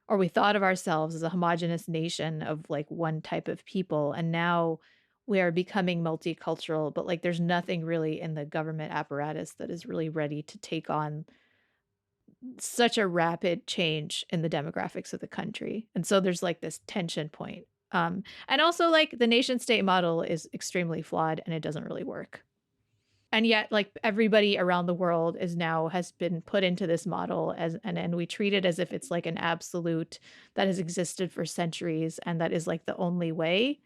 or we thought of ourselves as a homogenous nation of like one type of people. And now we are becoming multicultural, but like there's nothing really in the government apparatus that is really ready to take on such a rapid change in the demographics of the country. And so there's like this tension point. And also like the nation state model is extremely flawed and it doesn't really work. And yet like everybody around the world has been put into this model and we treat it as if it's like an absolute that has existed for centuries and that is like the only way.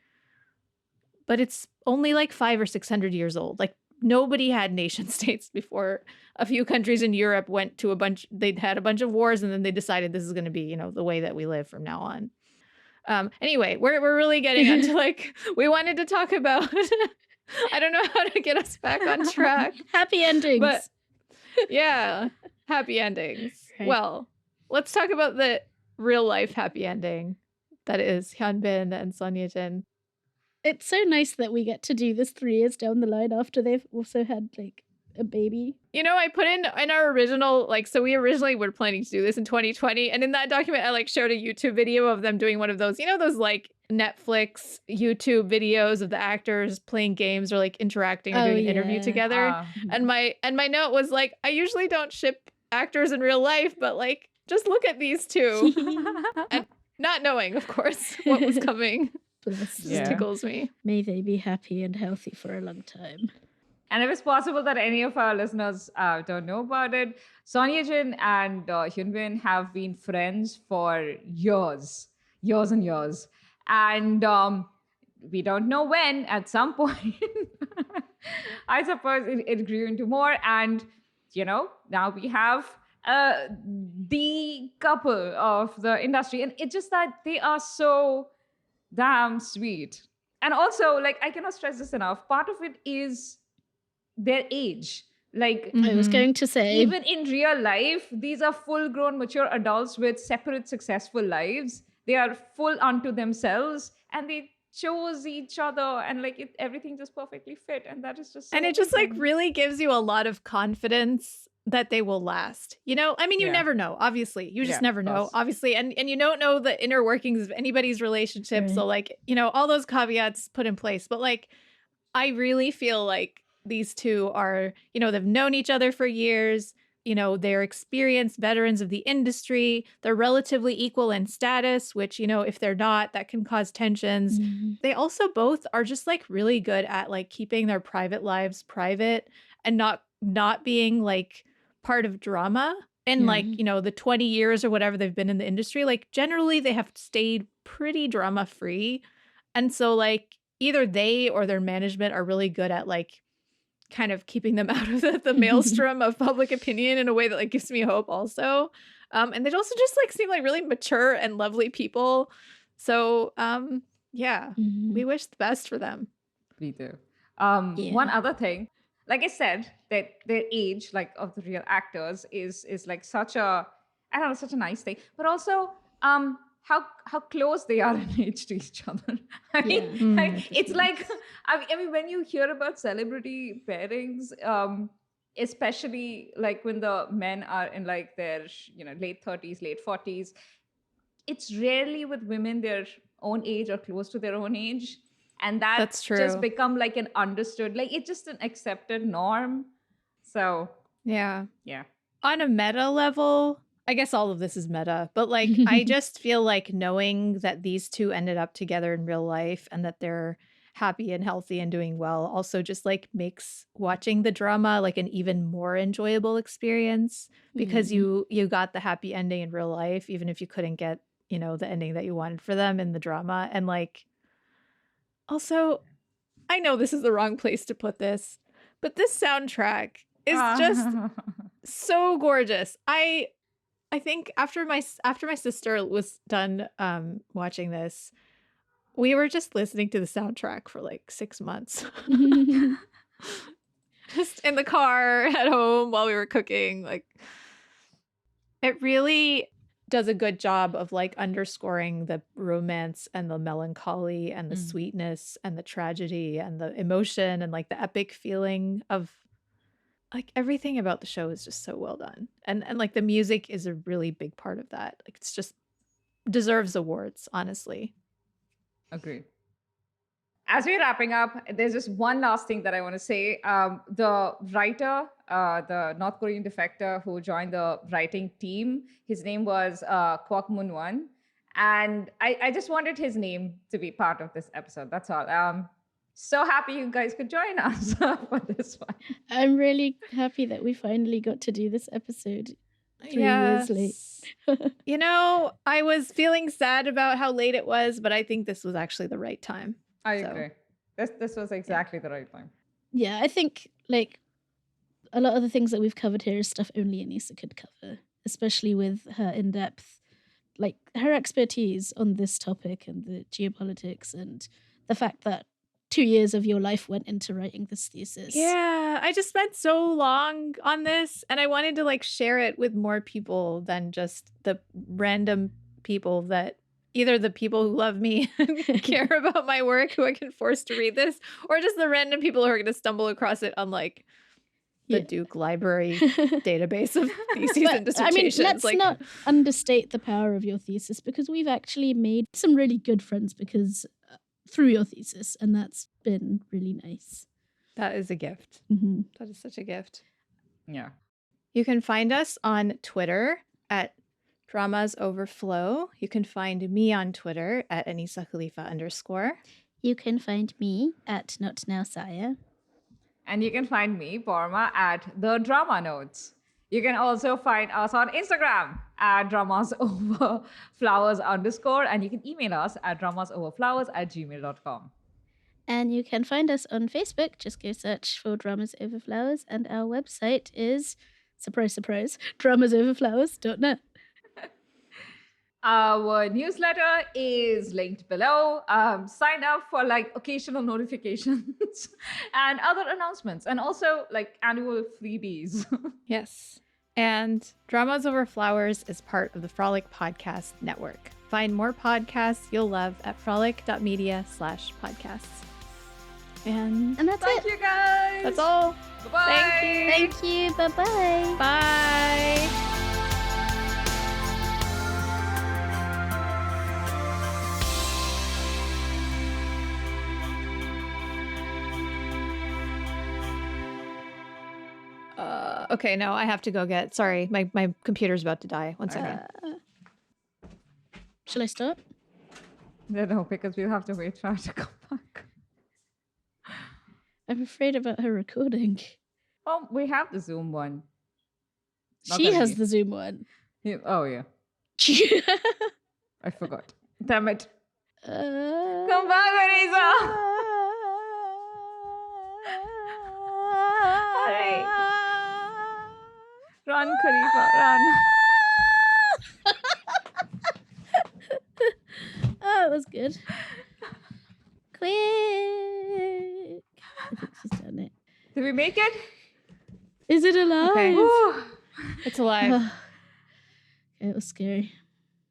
But it's only like 500 or 600 years old. Like nobody had nation states before. A few countries in Europe they'd had a bunch of wars and then they decided this is going to be, the way that we live from now on. Anyway, we're really getting onto like, we wanted to talk about I don't know how to get us back on track. Happy endings. But yeah, happy endings. Right. Well, let's talk about the real life happy ending that is Hyun and Son Ye-jin. It's so nice that we get to do this 3 years down the line after they've also had like a baby. I put in our original, like, so we originally were planning to do this in 2020. And in that document, I like showed a YouTube video of them doing one of those, those like Netflix YouTube videos of the actors playing games or like interacting or doing an interview together. And my note was like, I usually don't ship actors in real life, but like, just look at these two. And not knowing, of course, what was coming. Just tickles me. May they be happy and healthy for a long time. And if it's possible that any of our listeners don't know about it, Son Ye-jin and Hyun have been friends for years and years. And we don't know when, at some point, I suppose it grew into more. And, now we have the couple of the industry. And it's just that they are so damn sweet. And also, like, I cannot stress this enough. Part of it is their age. Like, I was going to say, even in real life, these are full-grown, mature adults with separate, successful lives. They are full unto themselves, and they chose each other, and like everything just perfectly fit. And that is just so and it just like really gives you a lot of confidence that they will last. You never know. Obviously, you just never know. Obviously, and you don't know the inner workings of anybody's relationship. Right. So like, all those caveats put in place. But like, I really feel like these two are, they've known each other for years. They're experienced veterans of the industry. They're relatively equal in status, which, if they're not, that can cause tensions. Mm-hmm. They also both are just like really good at like keeping their private lives private and not being like part of drama. And like, the 20 years or whatever they've been in the industry, like generally they have stayed pretty drama free. And so like either they or their management are really good at like kind of keeping them out of the maelstrom of public opinion in a way that like gives me hope also. And they also just like seem like really mature and lovely people. So we wish the best for them. We do. One other thing, like I said, that their age, like of the real actors, is like such a nice thing. But also, how close they are in age to each other. I mean, it's like I mean, when you hear about celebrity pairings, especially like when the men are in like their late 30s, late 40s, it's rarely with women their own age or close to their own age, and that's true. just become like an understood, like it's just an accepted norm. So yeah. On a meta level, I guess all of this is meta, but like I just feel like knowing that these two ended up together in real life and that they're happy and healthy and doing well also just like makes watching the drama like an even more enjoyable experience, because you got the happy ending in real life even if you couldn't get the ending that you wanted for them in the drama. And like also, I know this is the wrong place to put this, but this soundtrack is just so gorgeous. I think after my sister was done watching this, we were just listening to the soundtrack for like 6 months. Just in the car at home while we were cooking. Like, it really does a good job of like underscoring the romance and the melancholy and the sweetness and the tragedy and the emotion and like the epic feeling of like everything about the show is just so well done. And like the music is a really big part of that. Like it's just deserves awards, honestly. Agreed. As we're wrapping up, there's just one last thing that I want to say. The writer, the North Korean defector who joined the writing team, his name was Kwok Moon-won. And I just wanted his name to be part of this episode. That's all. So happy you guys could join us for this one. I'm really happy that we finally got to do this episode 3 years late. I was feeling sad about how late it was, but I think this was actually the right time. I agree. This was exactly the right time. Yeah, I think like a lot of the things that we've covered here is stuff only Anisa could cover, especially with her in-depth, like her expertise on this topic and the geopolitics and the fact that 2 years of your life went into writing this thesis. Yeah, I just spent so long on this and I wanted to like share it with more people than just the random people that either the people who love me and care about my work who I can force to read this, or just the random people who are going to stumble across it on like the Duke Library database of theses and dissertations. I mean, let's not understate the power of your thesis, because we've actually made some really good friends because through your thesis, and that's been really nice. That is a gift. Mm-hmm. That is such a gift. Yeah. You can find us on Twitter at Dramas Overflow. You can find me on Twitter at Anisa Khalifa _. You can find me at Not Now Saya. And you can find me, Paroma, at The Drama Notes. You can also find us on Instagram at dramasoverflowers _ and you can email us at dramasoverflowers@gmail.com. And you can find us on Facebook. Just go search for Dramas Over Flowers, and our website is, surprise, surprise, dramasoverflowers.net. Our newsletter is linked below. Sign up for like occasional notifications and other announcements, and also like annual freebies. Yes. And Dramas Over Flowers is part of the Frolic Podcast Network. Find more podcasts you'll love at frolic.media/podcasts. And that's Thank you guys. That's all. Bye-bye. Thank you. Bye-bye. Bye. Okay, no, I have to go get... Sorry, my computer's about to die. 1 second. Shall I start? No, because we'll have to wait for her to come back. I'm afraid about her recording. Oh, we have the Zoom one. She has the Zoom one. Oh, yeah. I forgot. Damn it. Come back, Anisa! Hurry. Run, Khalifa, run. Oh, it was good. Quick. I think she's done it. Did we make it? Is it alive? Okay. It's alive. It was scary.